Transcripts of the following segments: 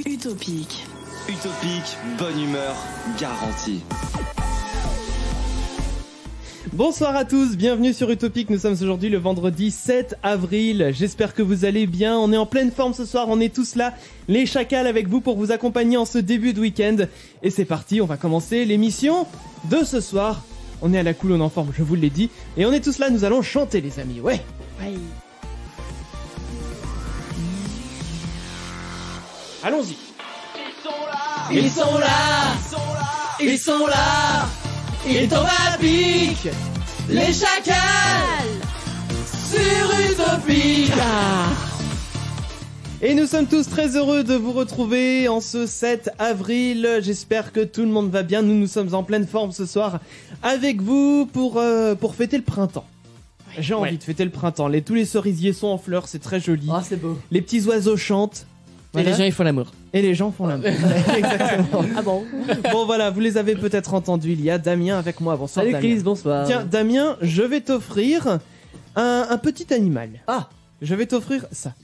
Utopique. Utopique, bonne humeur garantie. Bonsoir à tous, bienvenue sur Utopique, nous sommes aujourd'hui le vendredi 7 avril, j'espère que vous allez bien, on est en pleine forme ce soir, on est tous là, les chacals avec vous pour vous accompagner en ce début de week-end. Et c'est parti, on va commencer l'émission de ce soir, on est à la cool, on est en forme, je vous l'ai dit, et on est tous là, nous allons chanter les amis, ouais. Allons-y. Ils sont là, ils sont là, ils tombent à pic, les chacals, sur Utopique. Et nous sommes tous très heureux de vous retrouver en ce 7 avril, j'espère que tout le monde va bien, nous sommes en pleine forme ce soir avec vous pour fêter le printemps. J'ai envie de fêter le printemps, tous les cerisiers sont en fleurs, c'est très joli. Oh, c'est beau. Les petits oiseaux chantent. Voilà. Et les gens ils font l'amour. Et les gens font l'amour. Exactement. Ah bon? Bon voilà, vous les avez peut-être entendus, il y a Damien avec moi. Bonsoir Salut Damien. Chris, bonsoir. Tiens Damien, je vais t'offrir un petit animal. Ah, Je vais t'offrir ça.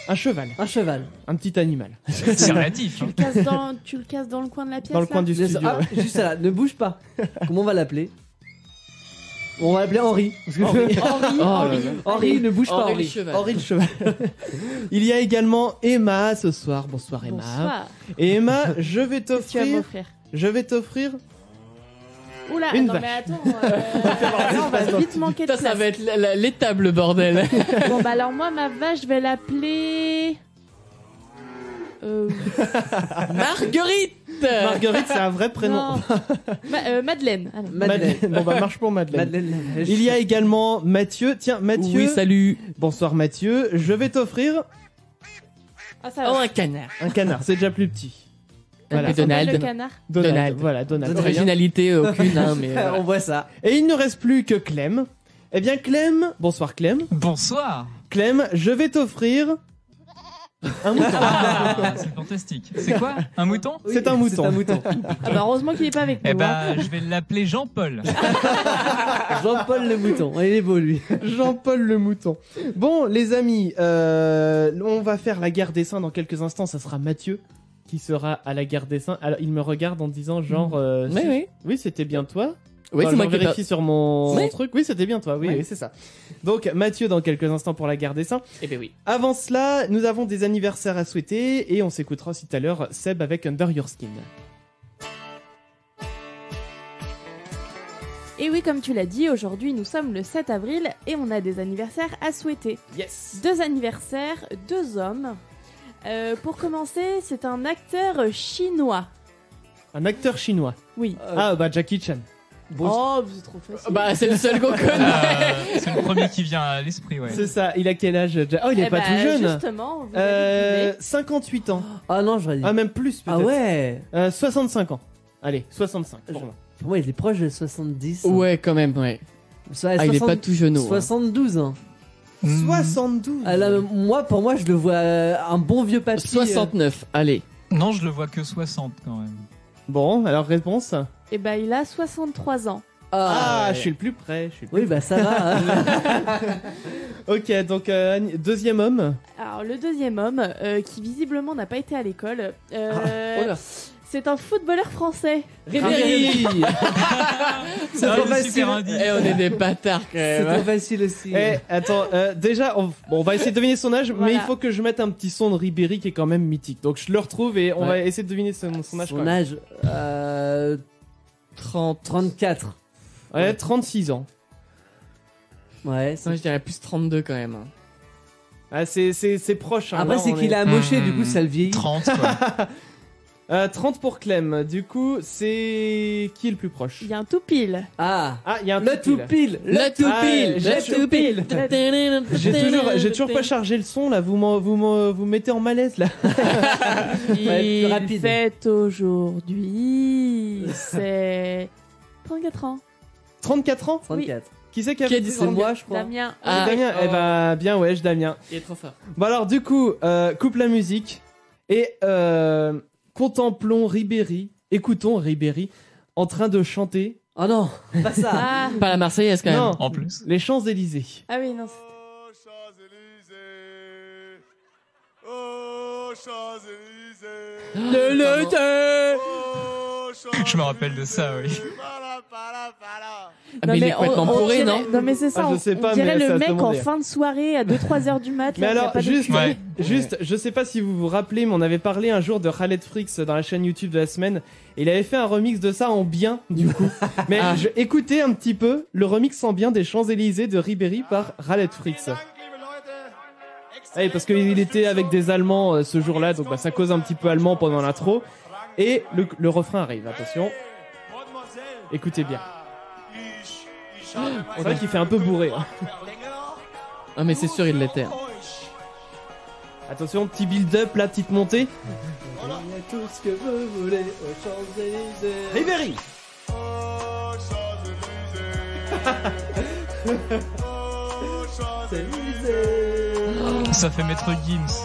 Un cheval. un cheval. Un petit animal. C'est relatif. Hein. Tu le casses dans le coin de la pièce. Dans le coin là du studio. Ah, ouais. juste là, ne bouge pas. Comment on va l'appeler? On va l'appeler Henri. Henri, ne bouge pas Henri le Henri. cheval. Henri le cheval. Il y a également Emma ce soir. Bonsoir Emma. Bonsoir. Et Emma, je vais Qu'est-ce que tu vas t'offrir. m'offrir? Oula, Une non vache. mais attends, là, on va vite manquer de Putain, ça place. va être l'étable bordel. Bon bah alors moi ma vache je vais l'appeler... Marguerite. Marguerite, c'est un vrai prénom. Non. Madeleine. Alors. Madeleine. Bon bah marche pour Madeleine. Madeleine la vache. Il y a également Mathieu. Tiens Mathieu. Oui, salut. Bonsoir Mathieu. Je vais t'offrir Ah ça va. Oh, un canard. un canard. C'est déjà plus petit. Voilà. Et Donald. Le canard. Donald. Voilà Donald. Très bien. Originalité aucune, hein, mais. On voit ça. Et il ne reste plus que Clem. Eh bien Clem. Bonsoir Clem. Bonsoir. Clem, je vais t'offrir un mouton. Ah, c'est fantastique. C'est quoi? Un mouton? C'est un mouton. C'est un mouton. Ah bah heureusement qu'il est pas avec nous. Eh hein. ben, je vais l'appeler Jean-Paul. Jean-Paul le mouton. Il est beau lui. Jean-Paul le mouton. Bon, les amis, on va faire la guerre des seins dans quelques instants. Ça sera Mathieu qui sera à la guerre des seins. Alors, il me regarde en disant genre... Oui, oui. Oui, c'était bien toi. Oui, Enfin, c'est moi je qui vérifie sur mon Oui. truc. Oui, c'était bien toi. Oui, Oui. oui, c'est ça. Donc, Mathieu dans quelques instants pour la guerre des seins. Eh ben oui. Avant cela, nous avons des anniversaires à souhaiter et on s'écoutera aussi tout à l'heure Seb avec Under Your Skin. Et oui, comme tu l'as dit, aujourd'hui nous sommes le 7 avril et on a des anniversaires à souhaiter. Yes. 2 anniversaires, 2 hommes. Pour commencer, c'est un acteur chinois. Un acteur chinois. Oui. Ah, bah Jackie Chan. Oh, c'est trop facile. Bah, c'est le seul qu'on connaît. C'est le premier qui vient à l'esprit, ouais. C'est ça. Il a quel âge? Oh, il est Eh pas bah, tout jeune. Justement, vous avez 58 ans. Ah non, j'aurais dit. Ah, même plus peut-être. Ah ouais. 65 ans. Allez, 65 pour moi. Pour moi, il est proche de 70. Ouais, quand même, ouais. Ça, Ah, il est pas tout jeune. 72 ans. 72. Ah, là, pour moi, je le vois un bon vieux papy. 69, allez. Non, je le vois que 60 quand même. Bon, alors réponse. Et bah, il a 63 ans. Ah, ouais. je suis le plus près. Oui, bah ça va. Hein. Ok, donc deuxième homme. Alors, le deuxième homme, qui visiblement n'a pas été à l'école, Oh là. c'est un footballeur français. Ribéry. C'est Ah, trop le facile. super indice. Eh, on est des bâtards quand C'est même. trop hein. facile aussi. Eh, attends, déjà, on va essayer de deviner son âge, mais Voilà. il faut que je mette un petit son de Ribéry qui est quand même mythique. Donc je le retrouve et on Ouais. va essayer de deviner son âge. quand Son même. âge, 34. Ouais, 36 ans. Ouais. Putain, je dirais plus 32 quand même. hein. Ah, c'est proche. Hein, Après, là, c'est on qu'il est- a amoché, du coup, ça le vieillit. 30, quoi. 30 pour Clem. Du coup, c'est qui est le plus proche? Il y a un tout pile. Ah. Ah, il y a un Le tout pile. Le tout Ah, pile. j'ai- Le tout pile. J'ai toujours pas chargé le son là. Vous mettez en malaise là. Ouais, Il plus rapide. fête aujourd'hui. C'est 34 ans. 34 ans. 34. Qui c'est qui a Qui a dit C'est ça? moi, je crois. Damien. Ah, Damien. oh. Eh ben bien ouais, Damien. Il est trop fort. Bon alors du coup, coupe la musique et contemplons Ribéry, écoutons Ribéry en train de chanter. Oh non, pas ça. Ah, Pas la Marseillaise quand même. Non, En plus. les Champs-Élysées. ah oui, non. Champs-Élysées. Oh, De l'été. Je me rappelle de ça, oui. Ah, mais il est complètement pourri, non? Non mais c'est ça, Ah, je sais pas, on dirait mais ça le se mec en demandait. fin de soirée à 2-3 heures du mat. Mais là, il y a alors, pas juste, d'autre- Ouais. juste, je sais pas si vous vous rappelez, mais on avait parlé un jour de Khaled Frix dans la chaîne YouTube de la semaine. Et il avait fait un remix de ça en bien, du coup. Mais écoutez un petit peu le remix en bien des Champs-Élysées de Ribéry par Khaled Frix. Ah oui, parce qu'il était avec des Allemands ce jour-là, donc bah, ça cause un petit peu allemand pendant l'intro. Et le refrain arrive, attention. Écoutez bien. C'est vrai qu'il fait un peu bourré. Hein. Ah, mais c'est sûr, il l'était. Hein. Attention, petit build-up, la petite montée. Il y a tout ce que vous voulez aux Champs-Élysées. Ribéry. Ça fait Maître Gims.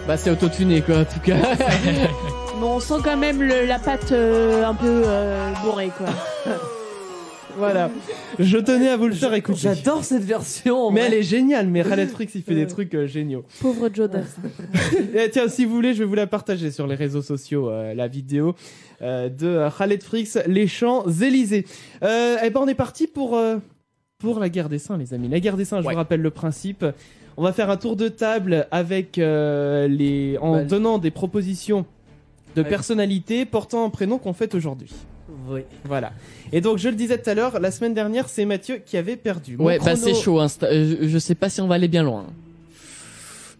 Bah, c'est autotuné, quoi, en tout cas. Mais on sent quand même la pâte un peu bourrée quoi. Voilà. Je tenais à vous le faire écouter. J'adore cette version. en Mais vrai. elle est géniale, mais Khaled Frix il fait des trucs géniaux. Pauvre Joe Dass. Et tiens, si vous voulez, je vais vous la partager sur les réseaux sociaux, la vidéo de Khaled Frix, les Champs-Élysées. Eh ben, on est parti pour la guerre des seins, les amis. La guerre des seins, je vous rappelle le principe. On va faire un tour de table avec en donnant des propositions de personnalités portant un prénom qu'on fête aujourd'hui. Oui. Voilà. Et donc, je le disais tout à l'heure, la semaine dernière, c'est Mathieu qui avait perdu. Mon Ouais, bah, chrono- c'est chaud, hein. Je sais pas si on va aller bien loin.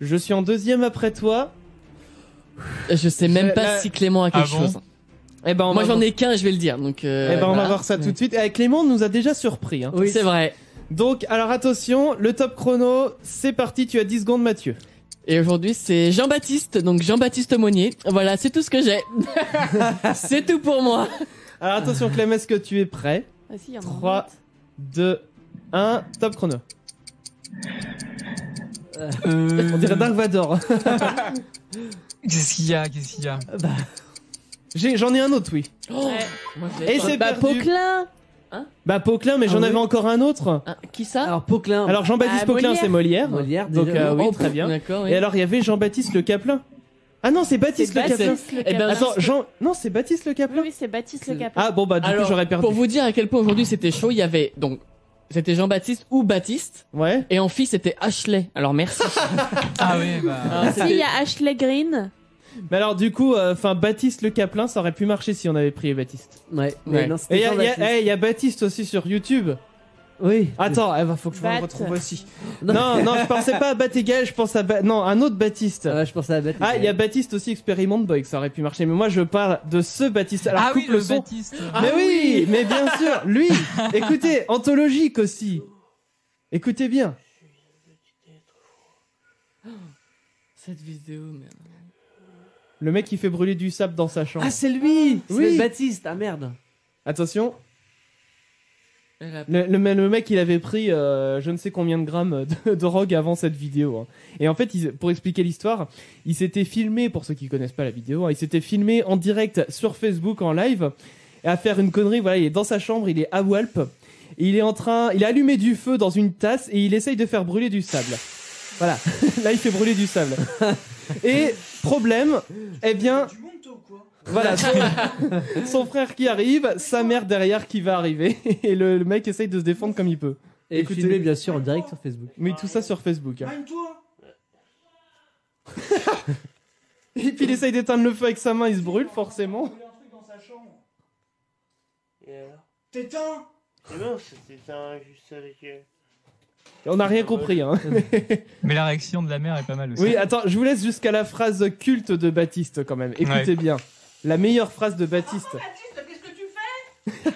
Je suis en deuxième après toi. Je sais même pas Là- si Clément a quelque Ah bon chose. Eh ben, Moi, j'en ai qu'un, je vais le dire. Donc, Eh ben, on va voilà. voir ça tout de suite. Et Clément nous a déjà surpris. Hein. Oui, C'est vrai. Donc, alors attention, le top chrono, c'est parti. Tu as 10 secondes, Mathieu. Et aujourd'hui, c'est Jean-Baptiste, donc Jean-Baptiste Monnier. Voilà, c'est tout ce que j'ai. C'est tout pour moi. Alors attention, Clem, est-ce que tu es prêt? Ah si, il y en a 3, 2, 1, top chrono. On dirait Dark Vador. Qu'est-ce qu'il y a? Qu'est-ce qu'il y a? J'en ai un autre, oui. Oh, Ouais. moi, je l'ai Et pas. c'est Bah perdu. Poquelin. Bah, Poquelin, mais Ah j'en oui. avais encore un autre. Ah, qui ça? Alors Poquelin. Alors, Jean-Baptiste Bah, Poquelin, Molière. c'est Molière. Molière, Donc, déjà. oui, Oh, très bien. D'accord, oui. Et alors, il y avait Jean-Baptiste Le Caplin. Ah non, c'est Baptiste C'est Le Caplin. Baptiste Le Eh ben, Caplin. Attends, Jean. Non, c'est Baptiste Le Oui, Caplin. oui, c'est Baptiste Le Caplin. Ah bon, bah, du coup, Alors, j'aurais perdu. pour vous dire à quel point aujourd'hui c'était chaud, il y avait donc c'était Jean-Baptiste ou Baptiste Ouais. et en fille c'était Ashley. Alors merci. Ah oui, bah. Ah, Si, il y a Ashley Green. Mais alors, du coup, enfin, Baptiste Le Caplin, ça aurait pu marcher si on avait pris Baptiste. Ouais, Ouais. mais non, Et c'était Jean-Baptiste. il y a Baptiste aussi sur YouTube. Oui. Attends, faut que je me Bat. retrouve aussi. Non. Non, je pensais pas à Batégal, je pense à non, un autre Baptiste. Ah, je pensais à Baptiste. Ah, il y a Baptiste aussi Experiment Boy, que ça aurait pu marcher. Mais moi, je parle de ce Baptiste. Alors, Ah oui, coupe le son. Baptiste. Mais oui, mais bien sûr, lui. Écoutez, anthologique aussi. Écoutez bien. Cette vidéo, merde. Le mec qui fait brûler du sable dans sa chambre. Ah, c'est lui. Oui. C'est Baptiste. Ah merde. Attention, Elle a- le mec, il avait pris je ne sais combien de grammes de drogue avant cette vidéo. Hein. Et en fait, pour expliquer l'histoire, il s'était filmé, pour ceux qui connaissent pas la vidéo, hein, il s'était filmé en direct sur Facebook en live et à faire une connerie. Voilà, il est dans sa chambre, il est à Walp. Et il a allumé du feu dans une tasse et il essaye de faire brûler du sable. Voilà, là il fait brûler du sable. Et problème, eh bien, voilà, son frère qui arrive, sa mère derrière qui va arriver et le mec essaye de se défendre comme il peut. Et Écoutez. filmé bien sûr en direct sur Facebook. Mais tout ça sur Facebook. Hein. Et puis il essaye d'éteindre le feu avec sa main, il se brûle forcément. T'éteins. Non, c'était un juste avec. On n'a rien compris. Hein. Mais la réaction de la mère est pas mal aussi. Oui, attends, je vous laisse jusqu'à la phrase culte de Baptiste quand même. Écoutez Ouais. bien. La meilleure phrase de Baptiste. Baptiste, qu'est-ce que tu fais?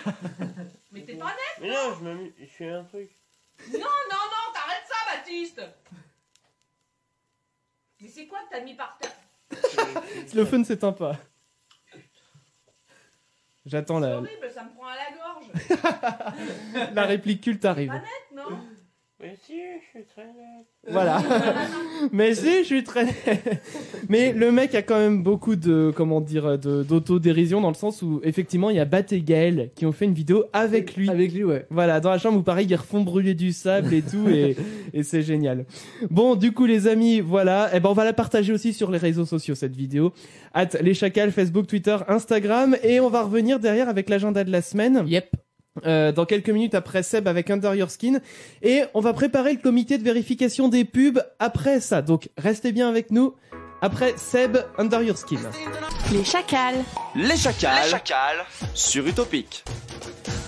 Mais t'es pas net. Mais non, je fais un truc. Non, t'arrêtes ça, Baptiste. Mais c'est quoi que t'as mis par terre? Le feu ne s'éteint pas. J'attends C'est la horrible, ça me prend à la gorge. réplique culte arrive. Pas net, non? Mais si, je suis très net. Voilà. Mais si, je suis très... Mais le mec a quand même beaucoup de, comment dire, d'autodérision dans le sens où, effectivement, il y a Bat et Gaël qui ont fait une vidéo avec lui. Avec lui, ouais. Voilà, dans la chambre où pareil, ils refont brûler du sable et tout, et c'est génial. Bon, du coup, les amis, voilà. Eh ben, on va la partager aussi sur les réseaux sociaux, cette vidéo. Les Chacals, Facebook, Twitter, Instagram. Et on va revenir derrière avec l'agenda de la semaine. Yep. Dans quelques minutes après Seb avec Under Your Skin, et on va préparer le comité de vérification des pubs après ça, donc restez bien avec nous après Seb, Under Your Skin. Les chacals. Les chacals, sur Utopic.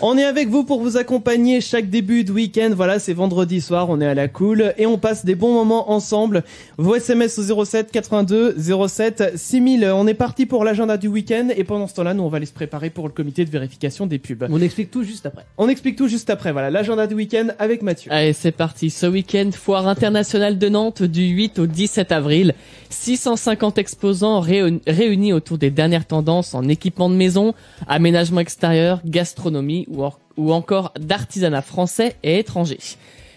On est avec vous pour vous accompagner chaque début de week-end. Voilà, c'est vendredi soir, on est à la cool et on passe des bons moments ensemble. Vos SMS au 07 82 07 6000. On est parti pour l'agenda du week-end et pendant ce temps-là, nous on va aller se préparer pour le comité de vérification des pubs. On explique tout juste après. On explique tout juste après. Voilà, l'agenda du week-end avec Mathieu. Allez, c'est parti. Ce week-end, foire internationale de Nantes du 8 au 17 avril. 650 exposants réunis autour des dernières tendances en équipement de maison, aménagement extérieur, gastronomie ou encore d'artisanat français et étranger.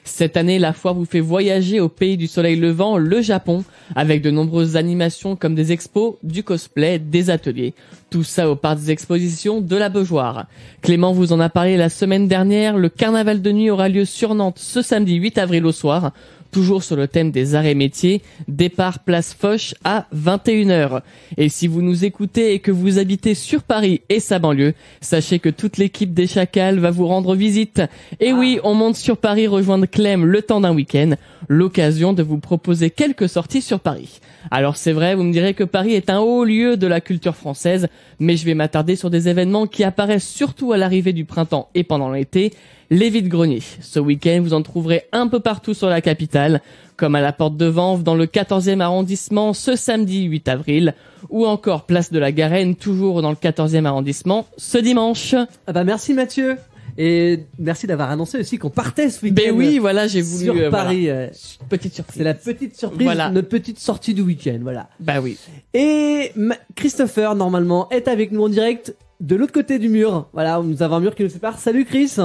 Cette année, la foire vous fait voyager au pays du soleil levant, le Japon, avec de nombreuses animations comme des expos, du cosplay, des ateliers. Tout ça au parc des expositions de la Beaujoire. Clément vous en a parlé la semaine dernière, le carnaval de nuit aura lieu sur Nantes ce samedi 8 avril au soir. Toujours sur le thème des arts et métiers, départ place Foch à 21h. Et si vous nous écoutez et que vous habitez sur Paris et sa banlieue, sachez que toute l'équipe des Chacals va vous rendre visite. Et oui, on monte sur Paris rejoindre Clem le temps d'un week-end, l'occasion de vous proposer quelques sorties sur Paris. Alors c'est vrai, vous me direz que Paris est un haut lieu de la culture française, mais je vais m'attarder sur des événements qui apparaissent surtout à l'arrivée du printemps et pendant l'été. Les vides-greniers. Ce week-end, vous en trouverez un peu partout sur la capitale, comme à la Porte de Vanves dans le 14e arrondissement ce samedi 8 avril, ou encore place de la Garenne, toujours dans le 14e arrondissement, ce dimanche. Ah bah merci Mathieu. Et merci d'avoir annoncé aussi qu'on partait ce week-end. Ben oui, voilà, j'ai voulu... sur Paris. Voilà. Petite surprise. C'est la petite surprise, Voilà. notre petite sortie du week-end, voilà. Bah oui. Et Christopher, normalement, est avec nous en direct de l'autre côté du mur. Voilà, nous avons un mur qui nous sépare. Salut Chris.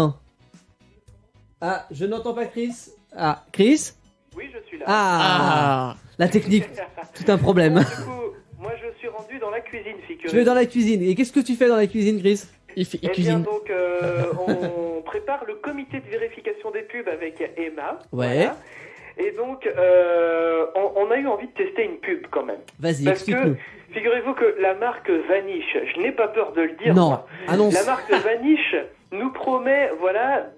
Ah, je n'entends pas Chris. Ah, Chris? Oui, je suis là. Ah, la technique, tout un problème. Bon, du coup, moi je suis rendu dans la cuisine, figurez-vous. Tu es dans la cuisine. Et qu'est-ce que tu fais dans la cuisine, Chris? Il Eh bien, cuisine. donc, on prépare le comité de vérification des pubs avec Emma. Ouais. Voilà. Et donc, on a eu envie de tester une pub quand même. Vas-y, Parce que, explique-nous. figurez-vous que la marque Vanish, je n'ai pas peur de le dire. Non, moi. annonce. La marque Vanish nous promet, voilà,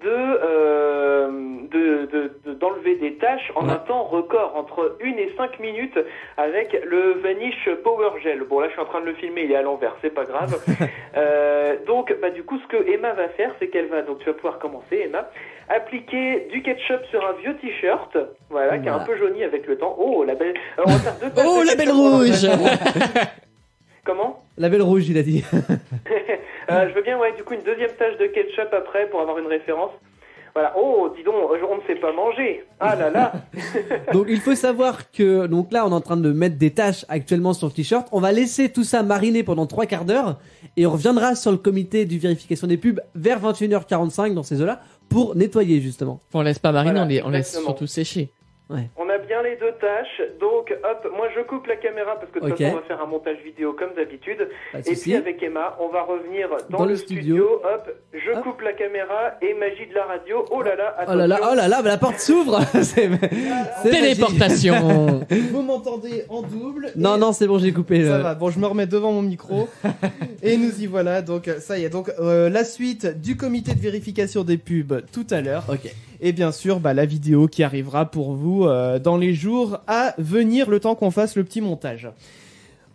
d'enlever des tâches en un temps record, entre 1 et 5 minutes, avec le Vanish Power Gel. Bon, là, je suis en train de le filmer, il est à l'envers, c'est pas grave. Donc, bah, du coup, ce que Emma va faire, c'est qu'elle va, donc tu vas pouvoir commencer, Emma, appliquer du ketchup sur un vieux t-shirt, voilà, qui est un peu jauni avec le temps. Oh, la belle... on va faire 2 tâches Oh, de la belle ketchup pendant rouge. 4 Comment? La belle rouge, il a dit. Je veux bien, ouais, du coup, une deuxième tâche de ketchup après pour avoir une référence. Voilà. Oh, dis donc, on ne sait pas manger. Ah là là. Donc il faut savoir que donc là on est en train de mettre des tâches actuellement sur le t-shirt. On va laisser tout ça mariner pendant 3/4 d'heure et on reviendra sur le comité de vérification des pubs vers 21h45 dans ces eaux-là pour nettoyer justement. On laisse pas mariner, Voilà, on laisse exactement. surtout sécher. On a bien les 2 tâches. Donc, hop, moi je coupe la caméra parce que de toute façon, on va faire un montage vidéo comme d'habitude. Pas de Et souci. puis avec Emma, on va revenir dans, Dans le le studio. Hop, je Hop. coupe la caméra et magie de la radio. Oh là là, Oh là là, attention. oh là là, bah la porte s'ouvre. C'est Téléportation. Vous m'entendez en double. Non, et- non, c'est bon, j'ai coupé. Ça va, bon je me remets devant mon micro et nous y voilà, donc ça y est, donc la suite du comité de vérification des pubs tout à l'heure. Ok. Et bien sûr bah, la vidéo qui arrivera pour vous dans les jours à venir, le temps qu'on fasse le petit montage.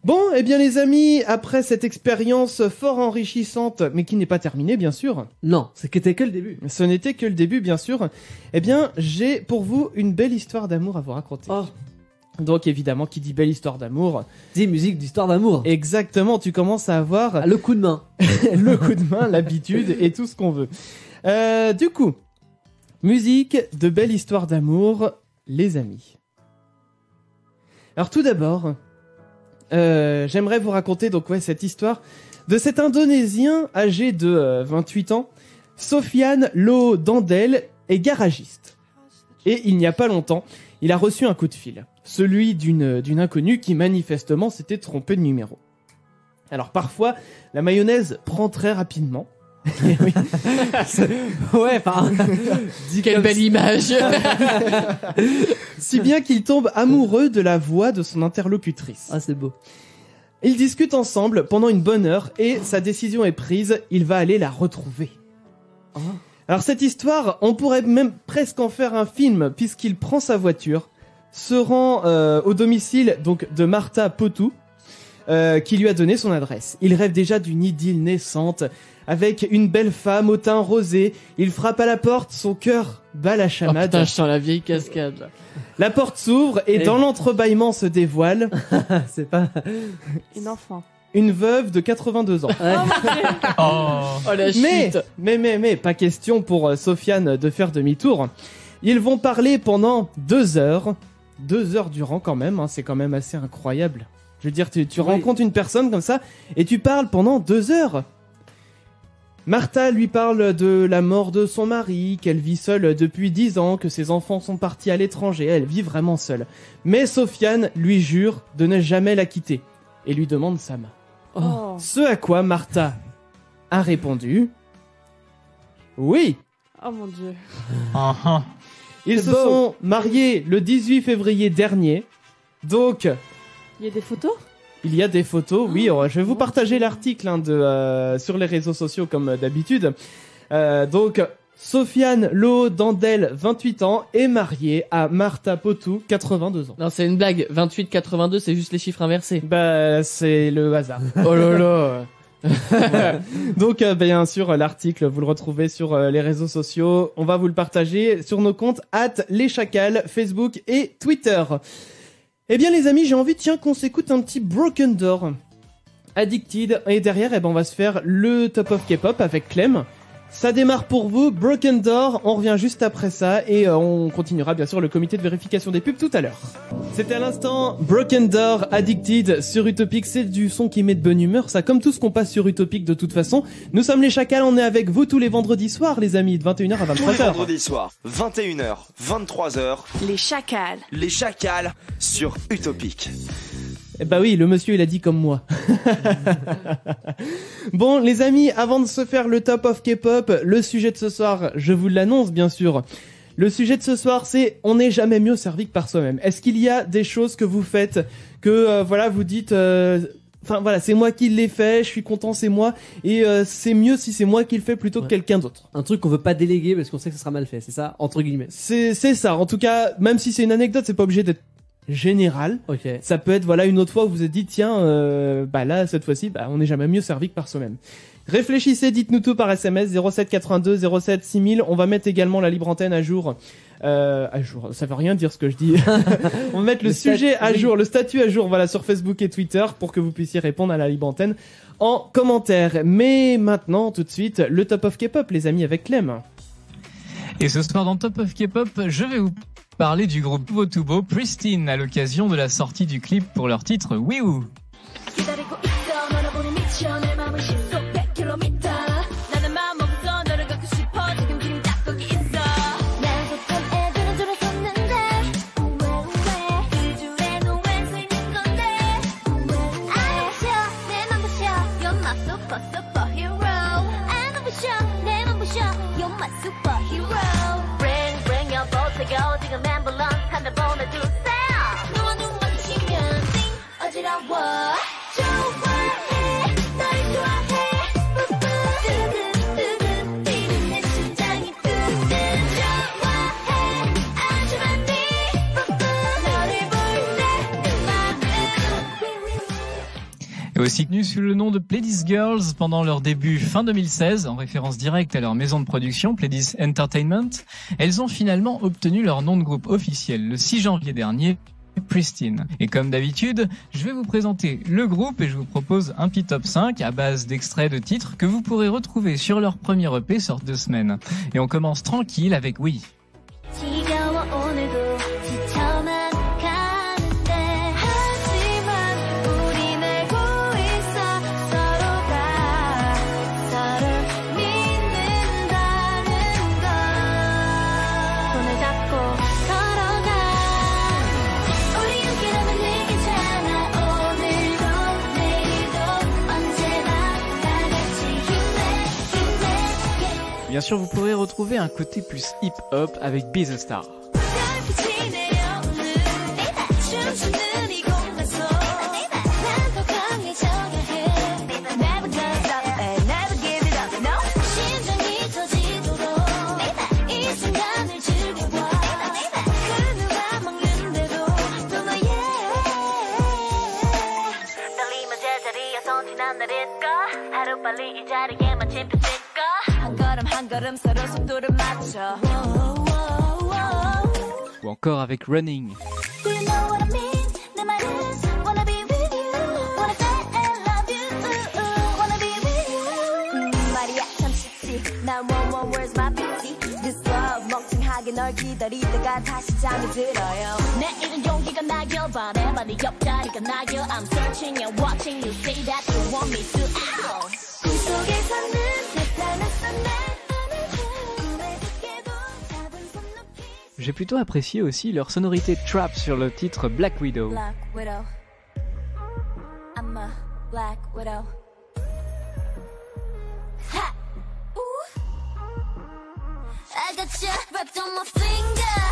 Bon, eh bien les amis, après cette expérience fort enrichissante, mais qui n'est pas terminée bien sûr, Non, c'était que le début. ce n'était que le début bien sûr, eh bien j'ai pour vous une belle histoire d'amour à vous raconter. Oh, Donc évidemment, qui dit belle histoire d'amour, dis musique d'histoire d'amour. exactement, tu commences à avoir Ah, le coup de main. le coup de main, l'habitude et tout ce qu'on veut. Du coup, musique de belle histoire d'amour, les amis. Alors tout d'abord, j'aimerais vous raconter donc cette histoire de cet Indonésien âgé de 28 ans, Sofiane Lo Dandel, est garagiste. Et il n'y a pas longtemps, il a reçu un coup de fil. Celui d'une inconnue qui manifestement s'était trompée de numéro. Alors parfois, la mayonnaise prend très rapidement. Oui. Ouais, enfin. Quelle belle image. Si bien qu'il tombe amoureux de la voix de son interlocutrice. Ah, c'est beau. Ils discutent ensemble pendant une bonne heure et sa décision est prise, il va aller la retrouver. Alors cette histoire, on pourrait même presque en faire un film puisqu'il prend sa voiture, se rend au domicile donc de Martha Potou, qui lui a donné son adresse. Il rêve déjà d'une idylle naissante avec une belle femme au teint rosé. Il frappe à la porte, son cœur bat la Oh chamade. putain, je sens la vieille cascade là. La porte s'ouvre et dans l'entrebâillement se dévoile C'est pas. Une enfant. une veuve de 82 ans. Ouais. Oh. Oh la Mais, chute. mais, pas question pour Sofiane de faire demi-tour. Ils vont parler pendant 2 heures. 2 heures durant quand même, hein, c'est quand même assez incroyable. Je veux dire, tu Oui. rencontres une personne comme ça et tu parles pendant 2 heures. Martha lui parle de la mort de son mari, qu'elle vit seule depuis 10 ans, que ses enfants sont partis à l'étranger, elle vit vraiment seule. Mais Sofiane lui jure de ne jamais la quitter et lui demande sa main. Oh. Ce à quoi Martha a répondu « Oui ». Oh mon dieu. Ah, ah. Ils C'est se beau. sont mariés le 18 février dernier. Donc, Il y a des photos? il y a des photos. Oui, je vais vous partager l'article sur les réseaux sociaux comme d'habitude. Donc, Sofiane Lo Dandel, 28 ans, est mariée à Martha Potou, 82 ans. Non, c'est une blague. 28-82, c'est juste les chiffres inversés. Bah, c'est le hasard. Oh là là. Voilà. Donc, bien sûr, l'article, vous le retrouvez sur les réseaux sociaux. On va vous le partager sur nos comptes @leschacals, Facebook et Twitter. Eh bien, les amis, j'ai envie, tiens, qu'on s'écoute un petit Broken Door. Addicted. Et derrière, on va se faire le Top of K-pop avec Clem. Ça démarre pour vous, Broken Door, on revient juste après ça et on continuera bien sûr le comité de vérification des pubs tout à l'heure. C'était à l'instant Broken Door, Addicted sur Utopic, c'est du son qui met de bonne humeur, ça comme tout ce qu'on passe sur Utopic de toute façon. Nous sommes les Chacals, on est avec vous tous les vendredis soirs les amis, de 21h à Tous les 23h. vendredis soirs, 21h, 23h, Les Chacals. les Chacals sur Utopic. Eh bah oui, le monsieur il a dit comme moi. Bon les amis, avant de se faire le top of K-pop, le sujet de ce soir, je vous l'annonce bien sûr. Le sujet de ce soir c'est on n'est jamais mieux servi que par soi-même. Est-ce qu'il y a des choses que vous faites que voilà vous dites enfin voilà, c'est moi qui l'ai fait, je suis content, c'est moi et c'est mieux si c'est moi qui le fais plutôt que quelqu'un d'autre. Un truc qu'on veut pas déléguer parce qu'on sait que ça sera mal fait, c'est ça, entre guillemets. C'est ça. En tout cas, même si c'est une anecdote, c'est pas obligé d'être général. Ok. Ça peut être voilà une autre fois où vous vous êtes dit tiens bah là cette fois-ci bah on n'est jamais mieux servi que par soi-même. Réfléchissez, dites-nous tout par SMS 07 82 07 6000. On va mettre également la libre antenne à jour. À jour, ça veut rien dire ce que je dis. On va mettre le sujet à jour, le statut à jour, voilà sur Facebook et Twitter pour que vous puissiez répondre à la libre antenne en commentaire. Mais maintenant, tout de suite, le Top of K-pop, les amis, avec Clem. Et ce soir dans Top of K-pop, je vais vous parler du groupe Tubo Pristine à l'occasion de la sortie du clip pour leur titre Wii U. 기다리고 있어 너를 보니 미쳐 내 맘은 시속 100km 나는 마음 없어 너를 갖고 싶어 지금 기분 딱 거기 있어 난 속한 애들은 줄었었는데 왜 그 줄에는 왜 서 있는 건데 I don't show 내맘 부셔 You're my super superhero I don't show 내맘 부셔 You're my superhero Bring bring your boat to go 지금 앰뷸런스 하나 보내주세요 너와 눈 마주치면 띵 어지러워 Et aussi connues sous le nom de Pledis Girls pendant leur début fin 2016, en référence directe à leur maison de production, Pledis Entertainment, elles ont finalement obtenu leur nom de groupe officiel le 6 janvier dernier, Pristine. Et comme d'habitude, je vais vous présenter le groupe et je vous propose un petit top 5 à base d'extraits de titres que vous pourrez retrouver sur leur premier EP sort 2 semaines. Et on commence tranquille avec Oui. 지겨워 오늘도 지쳐만 가는데 하지만 우리 내고 있어 서로가 서로를 믿는다는 걸 손을 잡고 bien sûr, vous pourrez retrouver un côté plus hip-hop avec Be The Star. Ou encore avec Running. J'ai plutôt apprécié aussi leur sonorité trap sur le titre Black Widow. Black Widow. I'm a Black Widow. Ha! Ooh. I got you wrapped on my finger.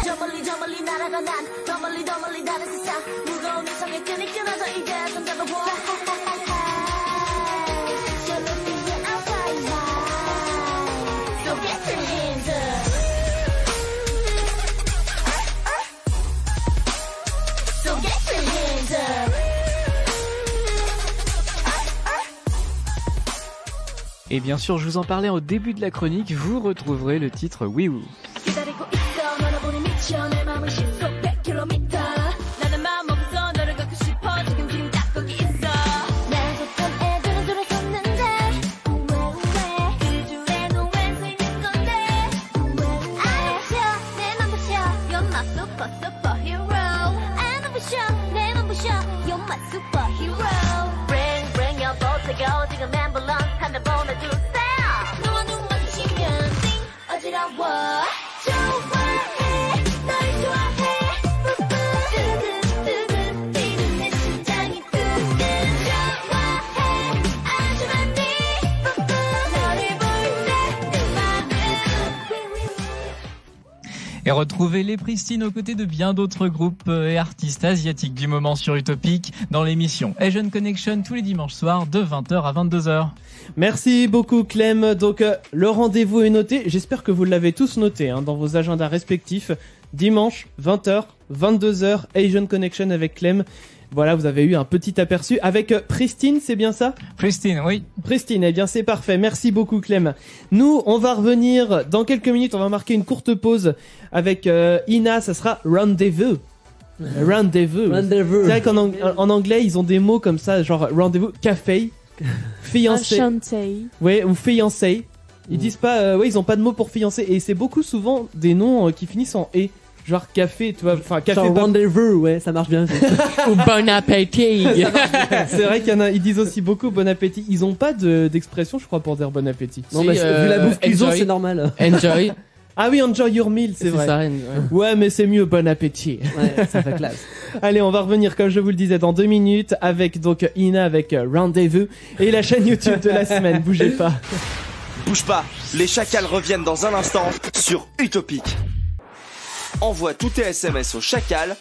저 멀리 날아가 난 더 멀리 다른 세상 무거운 이성의 끈이 끊어져 이제 손잡아 봐. You're looking good outside mine. So get your hands up. So get your hands up. Et bien sûr, je vous en parlais au début de la chronique, vous retrouverez le titre Oui Woo. 기다리고 있어 너를 보니 미쳐 내 맘은 시속 100km 나는 마음 없어 너를 갖고 싶어 지금 딱 거기 있어 날 줬던 애들은 돌아섰는데 왜 그 줄에는 왜 서 있는 건데 왜 부셔 내맘 부셔 You're my superhero 안 부셔 내맘 부셔 You're my superhero Bring your boat to go 지금 앰뷸런스 한대 보내주세요 너와 눈 마주치면 어지러워 Et retrouvez les Pristines aux côtés de bien d'autres groupes et artistes asiatiques du moment sur Utopic dans l'émission Asian Connection tous les dimanches soirs de 20h à 22h. Merci beaucoup Clem. Donc le rendez-vous est noté. J'espère que vous l'avez tous noté dans vos agendas respectifs. Dimanche 20h, 22h, Asian Connection avec Clem. Voilà, vous avez eu un petit aperçu avec Pristine, c'est bien ça ? Pristine, oui. Pristine, eh bien c'est parfait. Merci beaucoup Clem. Nous, on va revenir dans quelques minutes. On va marquer une courte pause avec Ina. Ça sera Rendezvous. Rendezvous. C'est vrai qu'en anglais, ils ont des mots comme ça, genre rendez-vous, café, fiancé. Ouais, ou fiancé. Ils disent pas, ils ont pas de mots pour fiancé. Et c'est beaucoup souvent des noms qui finissent en et. Genre café, tu vois, enfin café. Genre rendezvous, ouais, ça marche bien. Ou bon appétit. C'est vrai qu'il y en a, ils disent aussi beaucoup bon appétit. Ils ont pas d'expression, je crois, pour dire bon appétit. Non, mais vu la bouffe qu'ils ont, c'est normal. Enjoy. Ah oui, enjoy your meal, c'est vrai. Ça, ouais, mais c'est mieux bon appétit. Ouais, ça fait classe. Allez, on va revenir, comme je vous le disais, dans 2 minutes avec donc Ina avec Rendezvous et la chaîne YouTube de la semaine. Bougez pas. Bouge pas, les chacals reviennent dans un instant sur Utopic. Envoie tous tes SMS au chacal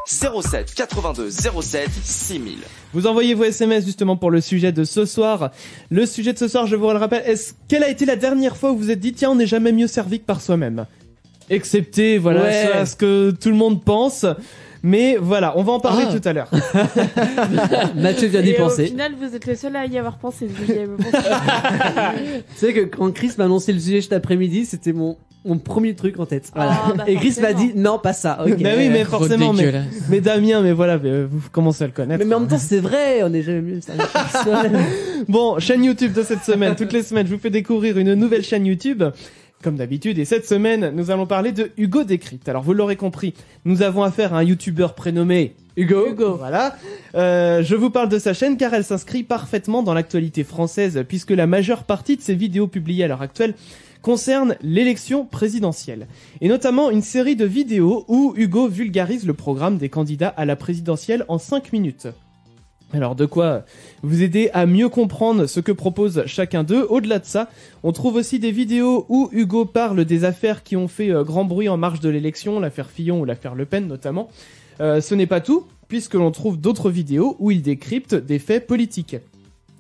07 82 07 6000. Vous envoyez vos SMS justement pour le sujet de ce soir. Le sujet de ce soir, je vous le rappelle, quelle a été la dernière fois où vous vous êtes dit tiens, on n'est jamais mieux servi que par soi-même ? Excepté, voilà, ce que tout le monde pense. Mais voilà, on va en parler tout à l'heure. Mathieu vient d'y penser. Au final, vous êtes le seul à y avoir pensé. C'est vrai que quand Chris m'a annoncé le sujet cet après-midi, c'était mon premier truc en tête. Voilà. Bah et Chris m'a dit non, pas ça. Okay. Bah oui, mais forcément, mais Damien, mais voilà, vous commencez à le connaître. Mais en même temps, c'est vrai, on n'est jamais mieux. Bon, chaîne YouTube de cette semaine. Toutes les semaines, je vous fais découvrir une nouvelle chaîne YouTube. Comme d'habitude, et cette semaine, nous allons parler de Hugo Décrypte. Alors, vous l'aurez compris, nous avons affaire à un YouTuber prénommé Hugo. Voilà. Je vous parle de sa chaîne car elle s'inscrit parfaitement dans l'actualité française puisque la majeure partie de ses vidéos publiées à l'heure actuelle concerne l'élection présidentielle. Et notamment une série de vidéos où Hugo vulgarise le programme des candidats à la présidentielle en 5 minutes. Alors de quoi vous aider à mieux comprendre ce que propose chacun d'eux. Au-delà de ça, on trouve aussi des vidéos où Hugo parle des affaires qui ont fait grand bruit en marge de l'élection, l'affaire Fillon ou l'affaire Le Pen notamment. Ce n'est pas tout, puisque l'on trouve d'autres vidéos où il décrypte des faits politiques.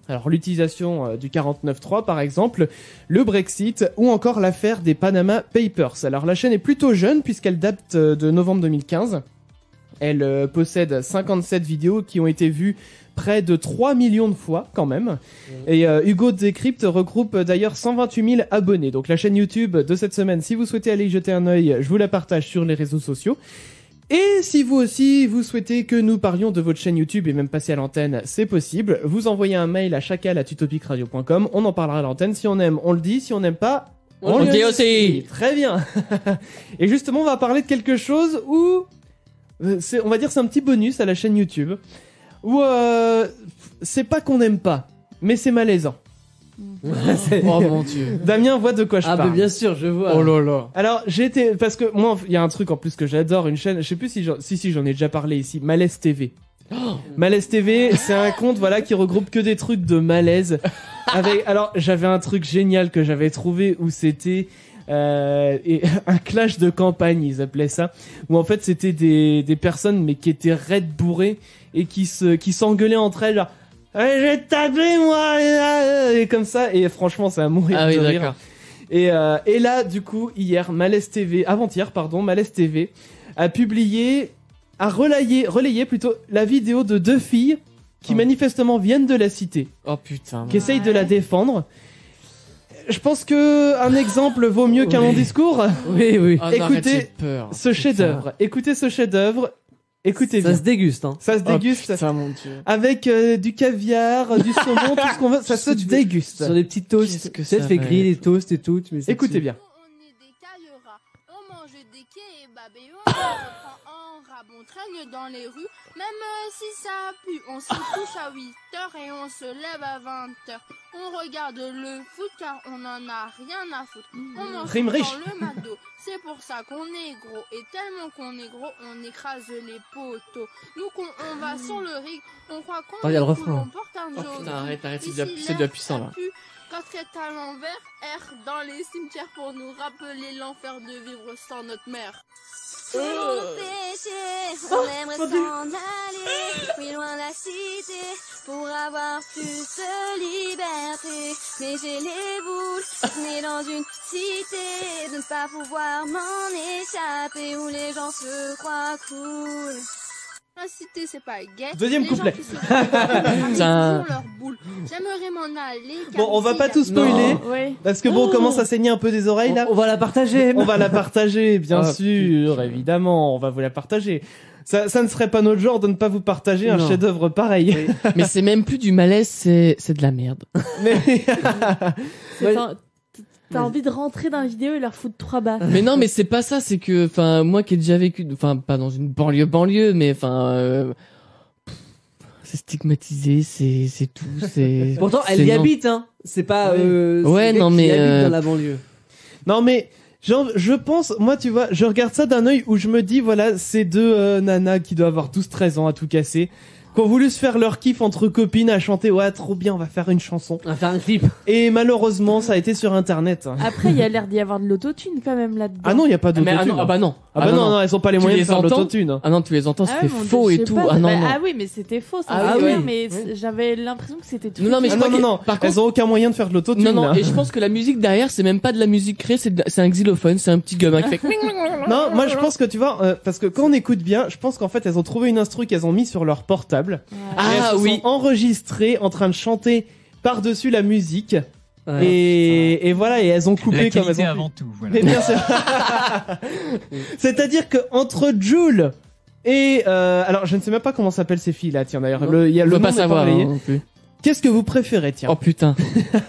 Alors l'utilisation du 49.3 par exemple, le Brexit ou encore l'affaire des Panama Papers. Alors la chaîne est plutôt jeune puisqu'elle date de novembre 2015. Elle possède 57 vidéos qui ont été vues près de 3 millions de fois quand même. Et Hugo Décrypte regroupe d'ailleurs 128 000 abonnés. Donc la chaîne YouTube de cette semaine, si vous souhaitez aller y jeter un œil, je vous la partage sur les réseaux sociaux. Et si vous aussi, vous souhaitez que nous parlions de votre chaîne YouTube et même passer à l'antenne, c'est possible. Vous envoyez un mail à chacal@utopicradio.com. On en parlera à l'antenne. Si on aime, on le dit. Si on n'aime pas, on le dit aussi. Très bien. Et justement, on va parler de quelque chose où... on va dire c'est un petit bonus à la chaîne YouTube où c'est pas qu'on n'aime pas, mais c'est malaisant. Oh mon dieu. Damien voit de quoi je parle. Ah, mais bien sûr, je vois. Oh là là. Alors, parce que moi, il y a un truc en plus que j'adore, une chaîne, je sais plus si j'en ai déjà parlé ici, Malaise TV. Malaise TV, c'est un compte, voilà, qui regroupe que des trucs de malaise. Alors, j'avais un truc génial que j'avais trouvé où c'était, un clash de campagne, ils appelaient ça, où en fait c'était des personnes mais qui étaient raides bourrées et qui s'engueulaient entre elles, genre je vais te taper moi, et comme ça, et franchement ça a mourir de rire. Et là du coup hier avant-hier Malaise TV a relayé plutôt la vidéo de deux filles qui manifestement viennent de la cité. Oh putain. Qui essayent de la défendre. Je pense que un exemple vaut mieux qu'un long discours. Oui. Oh, Écoutez ce chef-d'œuvre. Écoutez bien. Ça se déguste, hein. Ça se déguste. Putain, mon Dieu. Avec du caviar, du saumon, tout ce qu'on veut. Ça se déguste. Sur des petits toasts. Qu'est-ce que ça ça fait va griller les être. toasts et tout. Tu mets ça Écoutez dessus. bien. On est des cailleras, on mange des kebabs et on reprend en rab, on traîne dans les rues, même si ça pue, on se couche à 8h et on se lève à 20h. On regarde le foot car on en a rien à foutre. On mange Rime riche. dans le McDo, c'est pour ça qu'on est gros. Et tellement qu'on est gros, on écrase les poteaux. Nous quand on va sur le rig, on croit qu'on Oh, y a le est cool, refrain. on porte un Oh jaune. putain, arrête, Ici, c'est déjà puissant là. ça pue. 4 à l'envers, R dans les cimetières pour nous rappeler l'enfer de vivre sans notre mère. C'est nos péchés, on aimerait s'en aller, oui loin de la cité, pour avoir plus de liberté. Mais j'ai les boules, né dans une cité, de ne pas pouvoir m'en échapper, où les gens se croient cool. La cité c'est pas gay. Deuxième les couplet. gens qui se font leur boule. J'aimerais m'en aller. Bon, on va pas tout spoiler. Oui. Parce que bon, on commence à saigner un peu des oreilles là. On va la partager. On va la partager, bien Ah, sûr, évidemment, on va vous la partager. Ça ne serait pas notre genre de ne pas vous partager un Non. chef-d'œuvre pareil. Mais c'est même plus du malaise, c'est de la merde. Mais C'est T'as envie de rentrer dans la vidéo et leur foutre 3 baffes. Mais non, mais c'est pas ça, c'est que, enfin, moi qui ai déjà vécu, enfin, pas dans une banlieue, mais enfin, c'est stigmatisé, c'est tout, c'est. Pourtant, elle c'est y non. habite, hein. C'est pas. Ouais, c'est non, qui mais, habite dans la banlieue. non mais genre, je pense, moi tu vois, je regarde ça d'un œil où je me dis voilà, ces deux nanas qui doivent avoir 12-13 ans à tout casser, qui ont voulu se faire leur kiff entre copines à chanter ouais trop bien, on va faire une chanson. On va faire un clip. Et malheureusement ça a été sur internet. Après, il y a l'air d'y avoir de l'autotune quand même là-dedans. Ah non, il y a pas Ah, mais, d'autotune. ah bah non. Ah bah non, elles ont pas les Tu moyens les de faire entends l'autotune. hein. Ah non, tu les entends, Ah c'était ouais, mon Dieu, faux je et sais tout. pas, Ah non, bah, non. ah oui, mais c'était faux, ça Ah c'est oui, bien, oui. mais Oui. j'avais l'impression que c'était tout. Non, mais je Ah crois non, que- non, par contre- elles ont aucun moyen de faire de l'autotune. Non, non, là. et je pense que la musique derrière, c'est même pas de la musique créée, c'est un xylophone, c'est un petit gamin qui fait. Non, moi je pense que tu vois, parce que quand on écoute bien, je pense qu'en fait elles ont trouvé une instru qu'elles ont mis sur leur portable. Ouais. Et elles Ah se oui. sont enregistrées en train de chanter par-dessus la musique. Ouais. Et voilà, et elles ont coupé La comme qualité elles ont avant tout, voilà. Mais bien sûr. C'est-à-dire que entre Jul et alors je ne sais même pas comment s'appellent ces filles là. Tiens d'ailleurs, Non. il y a On le veut nom pas n'est savoir relayé. hein, non plus. Qu'est-ce que vous préférez, tiens? Oh putain.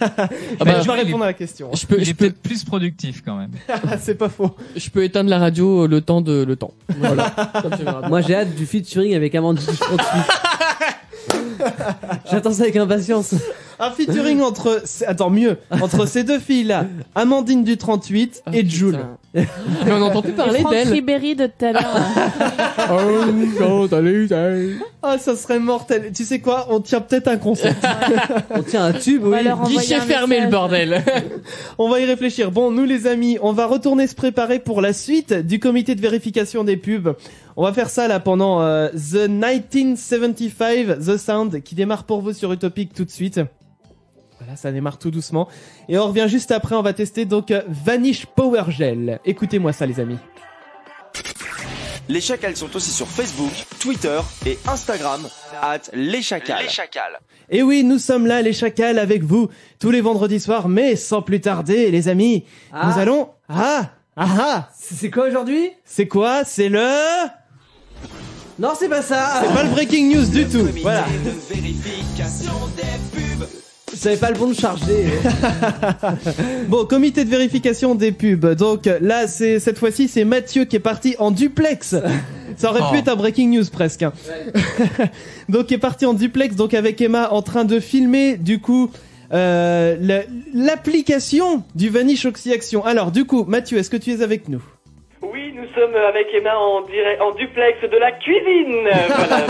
Ah Je bah, vais répondre à la question. je peux, Il je est peux, peut-être plus productif quand même. C'est pas faux. je peux éteindre la radio le temps. Voilà. Comme tu verras. Moi, j'ai hâte du featuring avec Amandine. J'attends ça avec impatience. Un featuring entre... Attends, mieux. Entre ces deux filles-là, Amandine du 38 et Jul. Mais on n'entend plus parler Franck d'elle. Ribéry de tout à l'heure. Ah, ça serait mortel. Tu sais quoi? On tient peut-être un concert. On tient un tube, On va oui. leur envoyer Guichet un fermé le message. bordel. On va y réfléchir. Bon, nous les amis, on va retourner se préparer pour la suite du comité de vérification des pubs. On va faire ça là pendant The 1975 The Sound qui démarre pour vous sur Utopic tout de suite. Voilà, ça démarre tout doucement. Et on revient juste après, on va tester donc Vanish Power Gel. Écoutez-moi ça les amis. Les Chacals sont aussi sur Facebook, Twitter et Instagram @leschacals. Et oui, nous sommes là les Chacals avec vous tous les vendredis soirs, mais sans plus tarder les amis, Ah. nous allons... C'est quoi aujourd'hui? C'est quoi? C'est le... Non, c'est pas ça. C'est pas le breaking news du tout. Voilà. J'avais pas le bon de charger. Bon, comité de vérification des pubs. Donc là, cette fois-ci, c'est Mathieu qui est parti en duplex. Ça aurait pu être un breaking news presque. Hein. Donc, qui est parti en duplex, donc avec Emma en train de filmer, du coup, l'application du Vanish Oxy Action. Alors, du coup, Mathieu, est-ce que tu es avec nous? Oui, nous sommes avec Emma en duplex de la cuisine, voilà,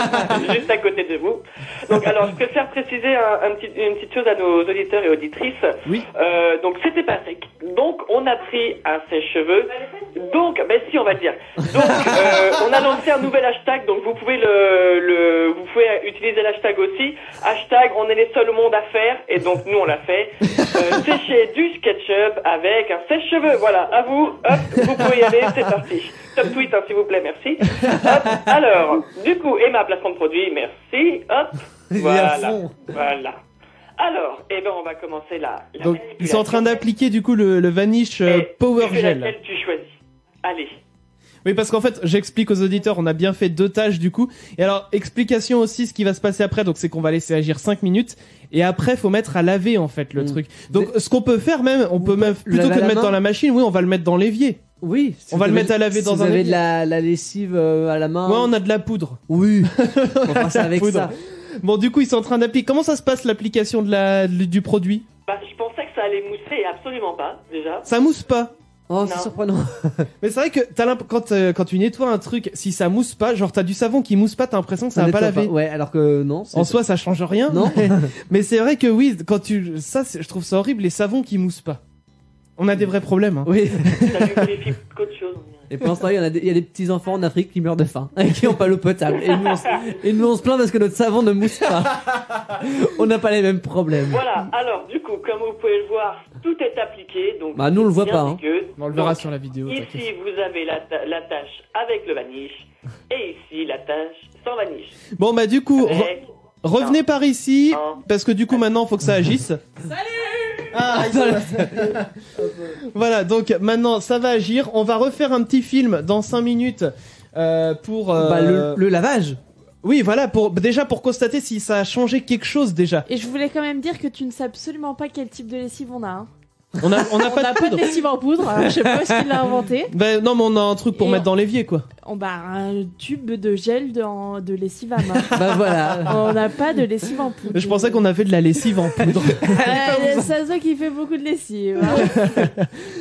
juste à côté de vous. Donc, alors, je préfère préciser une petite chose à nos auditeurs et auditrices. Oui. Donc, c'était pas sec. Donc, on a pris un sèche-cheveux. Donc, ben si, on va dire. Donc, on a lancé un nouvel hashtag. Donc, vous pouvez vous pouvez utiliser l'hashtag aussi. Hashtag, on est les seuls au monde à faire. Et donc, nous, on l'a fait. Sécher du SketchUp avec un sèche-cheveux. Voilà, à vous. Hop, vous pouvez y aller. C'est parti. Top tweet, hein, s'il vous plaît, merci. Hop. Alors, du coup, Emma, placement de produit, merci. Hop. Voilà. Voilà. Alors, eh ben, on va commencer là. Donc, ils sont en train d'appliquer, du coup, le Vanish Power Gel. Laquelle tu choisis? Allez. Oui, parce qu'en fait, j'explique aux auditeurs, on a bien fait 2 tâches du coup. Et alors, explication aussi, ce qui va se passer après, donc c'est qu'on va laisser agir 5 minutes. Et après, faut mettre à laver en fait le truc. Donc, ce qu'on peut faire même, on peut même, plutôt que de le mettre dans la machine, oui, on va le mettre dans l'évier. Oui. On va le mettre à laver dans un évier. Vous avez évier. de la lessive à la main. Ouais, on a de la poudre. Oui. On va passer avec Poudre. ça. Bon, du coup, ils sont en train d'appliquer. Comment ça se passe l'application du produit? Bah, je pensais que ça allait mousser et absolument pas, déjà. Ça mousse pas. Oh, c'est surprenant. Mais c'est vrai que quand tu nettoies un truc, si ça mousse pas, genre t'as du savon qui mousse pas, t'as l'impression que ça va pas laver. Ouais, alors que non. En soi, ça change rien. Non. Mais c'est vrai que oui, je trouve ça horrible, les savons qui moussent pas. On a des vrais problèmes. Hein. Oui. Ça lui vérifie qu'autre chose. Et pour l'instant, il y a des petits enfants en Afrique qui meurent de faim et qui n'ont pas l'eau potable. Et nous, on se plaint parce que notre savon ne mousse pas. On n'a pas les mêmes problèmes. Voilà. Alors, du coup, comme vous pouvez le voir, tout est appliqué. Donc, bah, nous, on le voit bien pas. Hein. On le verra sur la vidéo. Ici, vous avez la tâche avec le vanish. Et ici, la tâche sans vanish. Bon, bah, du coup, revenez par ici. Parce que du coup, maintenant, faut que ça agisse. Salut! Ah, voilà, donc maintenant ça va agir. On va refaire un petit film dans 5 minutes pour le lavage. Oui, voilà, déjà pour constater si ça a changé quelque chose déjà. Et je voulais quand même dire que tu ne sais absolument pas quel type de lessive on a. Hein. On n'a pas de poudre. De lessive en poudre. Alors, je sais pas ce qu'il a inventé. Ben non, mais on a un truc pour mettre dans l'évier quoi. Un tube de gel de lessive à main. Bah voilà. On n'a pas de lessive en poudre. Je pensais qu'on avait de la lessive en poudre. Ça se voit qu'il fait beaucoup de lessive.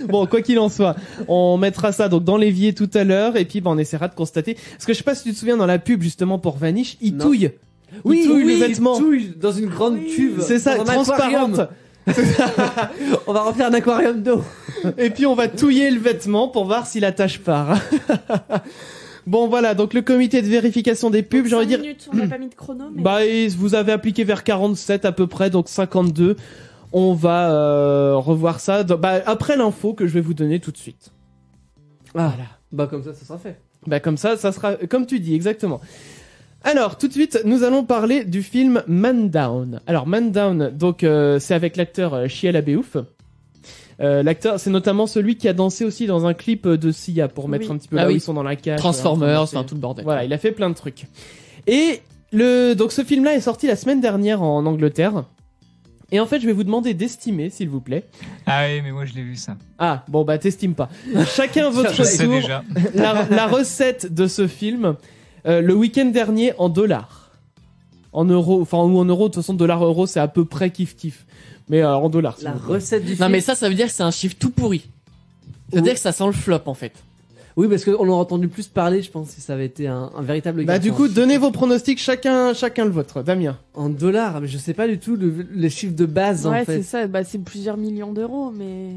Bon, quoi qu'il en soit, on mettra ça donc dans l'évier tout à l'heure et puis on essaiera de constater. Parce que je sais pas si tu te souviens dans la pub justement pour Vanish, il touille. Oui, il touille le vêtement. Il touille dans une grande cuve. C'est ça, transparente. On va remplir un aquarium d'eau. Et puis on va touiller le vêtement pour voir si la tâche part. Bon voilà, donc le comité de vérification des pubs, j'ai envie de dire... minutes, on n'a pas mis de chrono. Mais... Bah vous avez appliqué vers 47 à peu près, donc 52. On va revoir ça après l'info que je vais vous donner tout de suite. Voilà. Bah comme ça sera fait. Bah comme ça sera comme tu dis, exactement. Alors, tout de suite, nous allons parler du film Man Down. Alors, Man Down, donc, c'est avec l'acteur Shia LaBeouf. L'acteur, c'est notamment celui qui a dansé aussi dans un clip de Sia pour mettre un petit peu là où ils sont dans la cage. Transformers, enfin tout le bordel. Voilà, il a fait plein de trucs. Et donc ce film-là est sorti la semaine dernière en Angleterre. Et en fait, je vais vous demander d'estimer, s'il vous plaît. Ah oui, mais moi je l'ai vu ça. Ah, bon bah t'estimes pas. Chacun votre tour. Déjà. La recette de ce film. Le week-end dernier en $. en euros, enfin ou en euros, de toute façon dollar-euro c'est à peu près kiff-kiff. Mais en dollars. La s'il vous plaît. recette du Non film. mais ça veut dire que c'est un chiffre tout pourri. Ça veut dire que ça sent le flop en fait. Oui, parce qu'on aurait entendu plus parler, je pense, si ça avait été un véritable Bah carton. du coup, donnez vos pronostics, chacun le vôtre. Damien. En dollars, mais je sais pas du tout les chiffres de base, Ouais, en fait. c'est ça. Bah, c'est plusieurs millions d'euros, mais.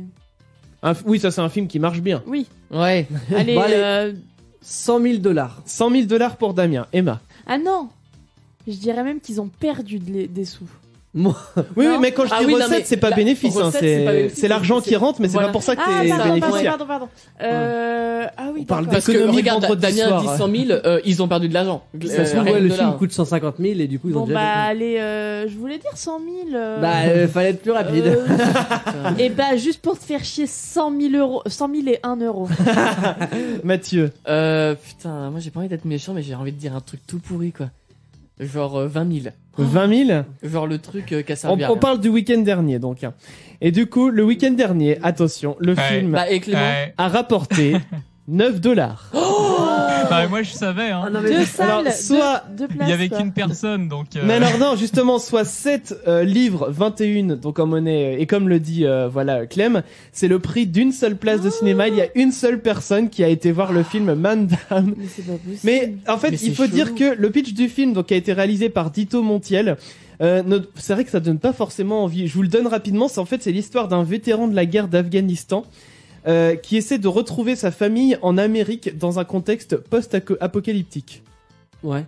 Oui, ça c'est un film qui marche bien. Oui. Ouais. Allez. Bon, allez. 100 000 dollars. 100 000 dollars pour Damien. Emma. Ah non. Je dirais même qu'ils ont perdu des sous. Oui, Non. oui, mais quand je dis Ah oui, non, recette, mais c'est pas la bénéfice. Hein, recette, c'est pas bénéfice, c'est l'argent c'est- qui rentre, mais c'est voilà. pas pour ça que Ah, t'es pardon, bénéficiaire. pardon. Ah oui, On parle d'accord. Parce que Économie regarde, vendredi Damien soir. dit 100 000, ils ont perdu de l'argent. Ça se trouve, rien ouais, que le de film là. coûte 150 000 et du coup, ils ont Bon, déjà... bah, allez, je voulais dire 100 000. Fallait être plus rapide. Et bah, juste pour te faire chier, 100 000 euros. 100 000 et 1 euro. Mathieu. Putain, moi j'ai pas envie d'être méchant, mais j'ai envie de dire un truc tout pourri quoi. Genre 20 000. 20 000. Genre le truc qui a servi à On rien. parle du week-end dernier, donc. Hein. Et du coup, le week-end dernier, attention, le Ouais. film Bah, et Clément a rapporté 9 dollars. Bah, moi je savais, hein. Ah, non, mais... Deux salles, Alors, soit- deux places. Il y avait quoi. qu'une personne, donc. Mais alors non, justement, soit 7 livres, 21, donc en monnaie, et comme le dit voilà Clem, c'est le prix d'une seule place de cinéma. Il y a une seule personne qui a été voir le film Man Down. Mais c'est pas possible. Mais en fait, Mais il c'est faut dire chelou. que le pitch du film, donc, qui a été réalisé par Dito Montiel, c'est vrai que ça donne pas forcément envie. Je vous le donne rapidement. C'est l'histoire d'un vétéran de la guerre d'Afghanistan qui essaie de retrouver sa famille en Amérique dans un contexte post-apocalyptique. Ouais,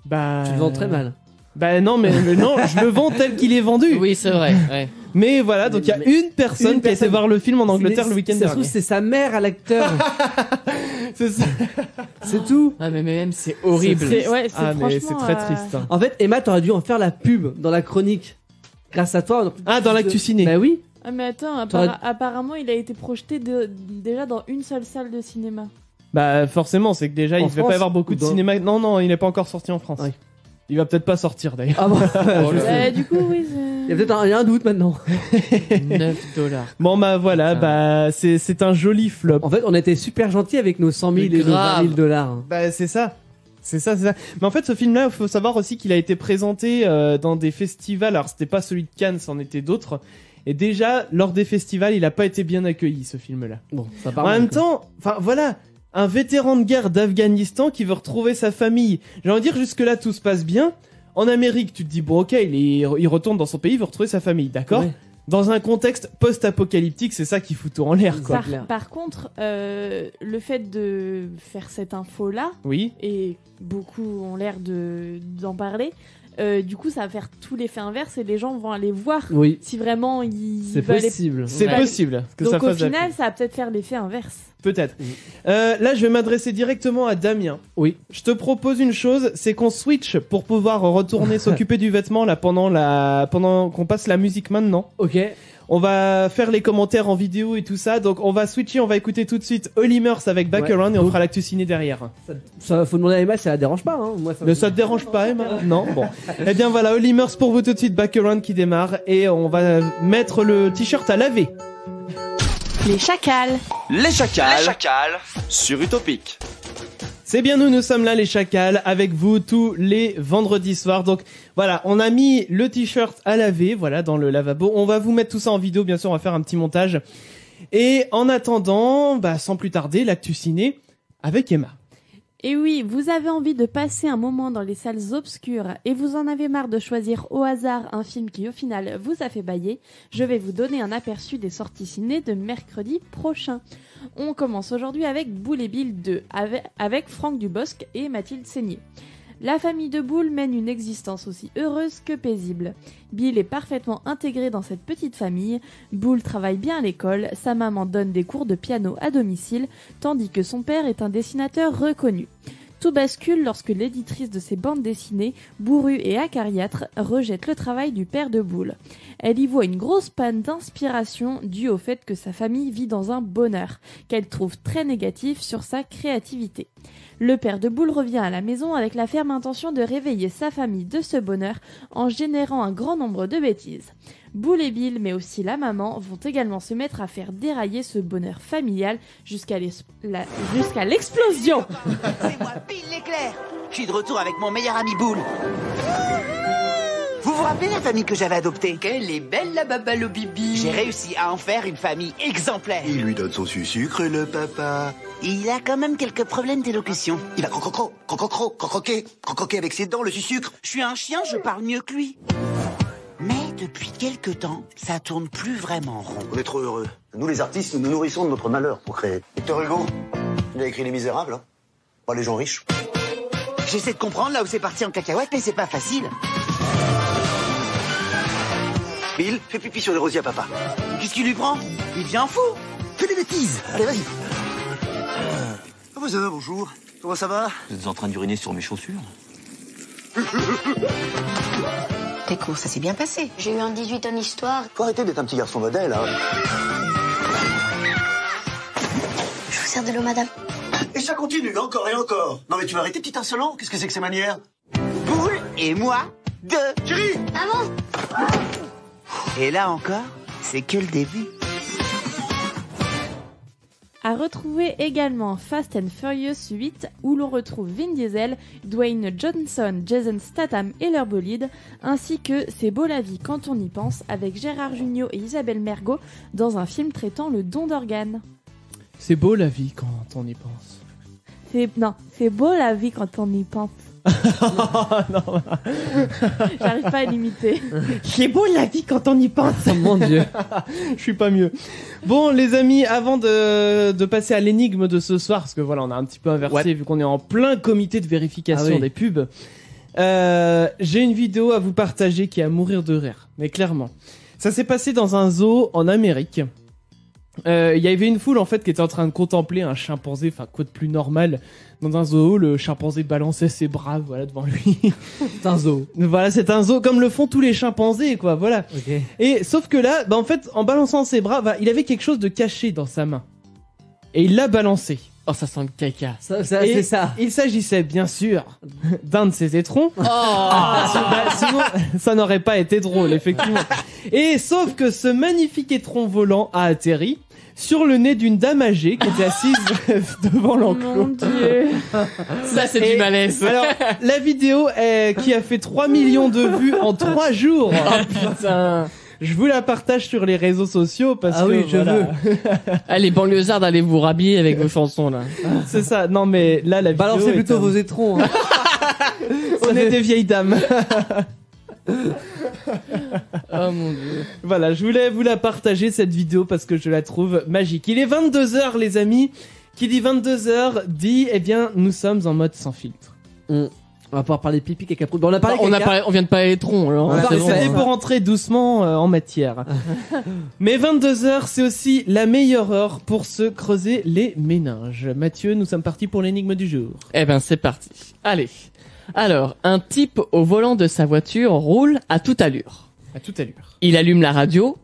Bah, tu le vends très mal. Bah non, mais non, je le vends tel qu'il est vendu. Oui, c'est vrai. Ouais. Mais voilà, donc il y a Mais une personne qui a été voir le film en Angleterre Mais le week-end ça se trouve, dernier. c'est sa mère à l'acteur. C'est ça. C'est tout. Ah, mais même c'est horrible. Ouais, c'est Ah mais c'est franchement, très triste. hein. En fait, Emma, t'aurais dû en faire la pub dans la chronique. Grâce à toi. Ah, dans l'actu ciné. Bah oui. Ah, mais attends, T'aurais- apparemment, il a été projeté déjà dans une seule salle de cinéma. Bah forcément, c'est que déjà il En devait France pas y avoir beaucoup ou de dans- cinéma. Non, il n'est pas encore sorti en France. Ouais. Il va peut-être pas sortir d'ailleurs. Ah bon. Oh là là. Du coup, oui. Il y a peut-être un doute maintenant. 9 dollars. Bon bah voilà, bah c'est un joli flop. En fait, on était super gentils avec nos 100 000 et Mais nos 20 grave. 000 dollars. Bah c'est ça. C'est ça. Mais en fait, ce film-là, il faut savoir aussi qu'il a été présenté dans des festivals. Alors, c'était pas celui de Cannes, c'en était d'autres. Et déjà, lors des festivals, il a pas été bien accueilli, ce film-là. Bon, ça En part même temps, enfin voilà, un vétéran de guerre d'Afghanistan qui veut retrouver sa famille. J'ai envie de dire, jusque-là, tout se passe bien. En Amérique, tu te dis, bon, ok, il retourne dans son pays, il veut retrouver sa famille, d'accord? Ouais. Dans un contexte post-apocalyptique, c'est ça qui fout tout en l'air, quoi. Par contre, le fait de faire cette info-là, Oui. et beaucoup ont l'air d'en parler, du coup, ça va faire tout l'effet inverse et les gens vont aller voir Oui, si vraiment ils c'est veulent aller- possible. C'est Ouais. possible que ça Donc au fasse final, ça va peut-être faire l'effet inverse. Peut-être. Oui. Là, je vais m'adresser directement à Damien. Oui. Je te propose une chose, c'est qu'on switch pour pouvoir retourner s'occuper du vêtement là pendant qu'on passe la musique maintenant. Ok. On va faire les commentaires en vidéo et tout ça, donc on va switcher, on va écouter tout de suite Holly Murs avec Back Ouais. Around et on fera l'actu ciné derrière. Ça, faut demander à Emma si ça la dérange pas. Hein. Moi, Mais ça te dérange pas, Emma? Non? Bon. Eh bien voilà, Holly Murs pour vous tout de suite, Back Around qui démarre et on va mettre le t-shirt à laver. Les chacals. Les chacals, sur Utopic. C'est bien nous sommes là les chacals avec vous tous les vendredis soirs. Donc voilà, on a mis le t-shirt à laver, voilà, dans le lavabo. On va vous mettre tout ça en vidéo, bien sûr, on va faire un petit montage. Et en attendant, bah sans plus tarder, l'actu ciné avec Emma. Et oui, vous avez envie de passer un moment dans les salles obscures et vous en avez marre de choisir au hasard un film qui au final vous a fait bailler, je vais vous donner un aperçu des sorties ciné de mercredi prochain. On commence aujourd'hui avec Boule et Bill 2, avec Franck Dubosc et Mathilde Seigné. La famille de Boule mène une existence aussi heureuse que paisible. Bill est parfaitement intégré dans cette petite famille, Boule travaille bien à l'école, sa maman donne des cours de piano à domicile, tandis que son père est un dessinateur reconnu. Tout bascule lorsque l'éditrice de ses bandes dessinées, bourrue et acariâtre, rejette le travail du père de Boule. Elle y voit une grosse panne d'inspiration due au fait que sa famille vit dans un bonheur, qu'elle trouve très négatif sur sa créativité. Le père de Boule revient à la maison avec la ferme intention de réveiller sa famille de ce bonheur en générant un grand nombre de bêtises. Boule et Bill, mais aussi la maman, vont également se mettre à faire dérailler ce bonheur familial jusqu'à l'explosion. C'est moi, Bill l'éclair. Je suis de retour avec mon meilleur ami Boule. rappelez la famille que j'avais adoptée? Qu'elle est belle la babalo bibi. J'ai réussi à en faire une famille exemplaire. Il lui donne son sucre, le papa. Il a quand même quelques problèmes d'élocution. Il va croquer avec ses dents le sucre. Je suis un chien, je parle mieux que lui. Mais depuis quelque temps, ça tourne plus vraiment rond. On est trop heureux. Nous, les artistes, nous nous nourrissons de notre malheur pour créer. Victor Hugo, il a écrit Les Misérables, hein. Pas les gens riches. J'essaie de comprendre là où c'est parti en cacahuète, mais c'est pas facile. Bill, fais pipi sur les rosiers à papa. Qu'est-ce qui lui prend? Il devient fou. Fais des bêtises. Allez, vas-y. Bonjour. Comment ça va? Vous êtes en train d'uriner sur mes chaussures? Tes cours, ça s'est bien passé. J'ai eu un 18 en histoire. Faut arrêter d'être un petit garçon modèle, hein. Je vous sers de l'eau, madame. Et ça continue, encore et encore. Non mais tu vas arrêter, petit insolent. Qu'est-ce que c'est que ces manières? Boule et moi, deux. Chérie! Maman! Et là encore, c'est que le début. À retrouver également Fast and Furious 8 où l'on retrouve Vin Diesel, Dwayne Johnson, Jason Statham et leur bolide, ainsi que C'est beau la vie quand on y pense avec Gérard Jugnot et Isabelle Mergo dans un film traitant le don d'organes. C'est beau la vie quand on y pense. C'est beau la vie quand on y pense. Non. J'arrive pas à l'imiter. C'est beau la vie quand on y pense. Oh mon Dieu. Je suis pas mieux. Bon les amis, avant de passer à l'énigme de ce soir, parce que voilà on a un petit peu inversé vu qu'on est en plein comité de vérification des pubs, j'ai une vidéo à vous partager qui est à mourir de rire. Mais clairement, ça s'est passé dans un zoo en Amérique. Il y avait une foule en fait qui était en train de contempler un chimpanzé, enfin quoi de plus normal dans un zoo. Le chimpanzé balançait ses bras voilà devant lui. C'est un zoo. Voilà, c'est un zoo comme le font tous les chimpanzés quoi, voilà. Okay. Et sauf que là, en fait, en balançant ses bras, il avait quelque chose de caché dans sa main. Et il l'a balancé. Oh, ça sent le caca. C'est ça. Il s'agissait bien sûr d'un de ses étrons. Sinon, ça n'aurait pas été drôle, effectivement. Et sauf que ce magnifique étron volant a atterri sur le nez d'une dame âgée qui était assise devant l'enclos. Mon Dieu. Ça, c'est du malaise. Alors, la vidéo qui a fait 3 millions de vues en 3 jours. Oh putain. Je vous la partage sur les réseaux sociaux parce que je veux. Allez, banlieusards, allez vous rhabiller avec vos chansons là. C'est ça. Non mais là la vidéo. Balancez plutôt vos étrons. Hein. On est des vieilles dames. Oh mon Dieu. Voilà, je voulais vous la partager cette vidéo parce que je la trouve magique. Il est 22h les amis. Qui dit 22h dit eh bien nous sommes en mode sans filtre. On va pouvoir parler pipi caca prout. Bon, on vient de parler tronc alors. C'était pour entrer doucement en matière. Mais 22h c'est aussi la meilleure heure pour se creuser les méninges. Mathieu, nous sommes partis pour l'énigme du jour. Eh ben c'est parti. Allez. Alors, un type au volant de sa voiture roule à toute allure. À toute allure. Il allume la radio,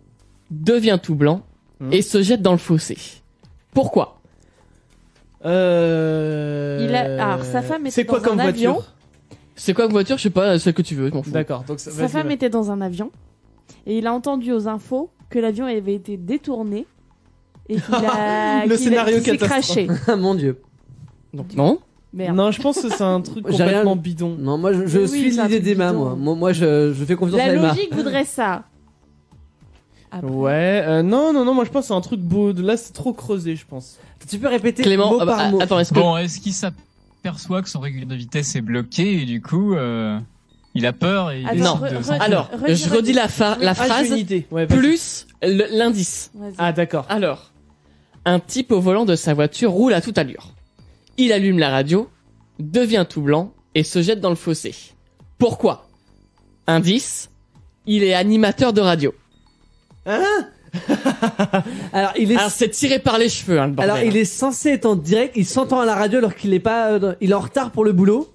devient tout blanc et se jette dans le fossé. Pourquoi? Alors, sa femme était dans un avion. C'est quoi comme voiture? Je sais pas, celle que tu veux, je m'en fous. D'accord. Donc sa femme était dans un avion et il a entendu aux infos que l'avion avait été détourné et qu'il s'est craché. Mon Dieu. Donc non. Merde. Non, je pense que c'est un truc complètement bidon. Non, moi je suis l'idée d'Emma, moi. Moi je fais confiance à Emma. La logique voudrait ça. Après. Ouais, non, moi je pense que c'est un truc beau. Là, c'est trop creusé, je pense. Tu peux répéter Clément, mot par mot. Attends, est-ce qu'il s'aperçoit que son régulateur de vitesse est bloqué et du coup, il a peur et il non. Alors, je redis la phrase plus l'indice. Ah, d'accord. Alors, un type au volant de sa voiture roule à toute allure. Il allume la radio, devient tout blanc et se jette dans le fossé. Pourquoi? Indice, il est animateur de radio. Hein? Alors c'est tiré par les cheveux, hein, le bordel. Alors il est censé être en direct, il s'entend à la radio alors qu'il est pas, il est en retard pour le boulot.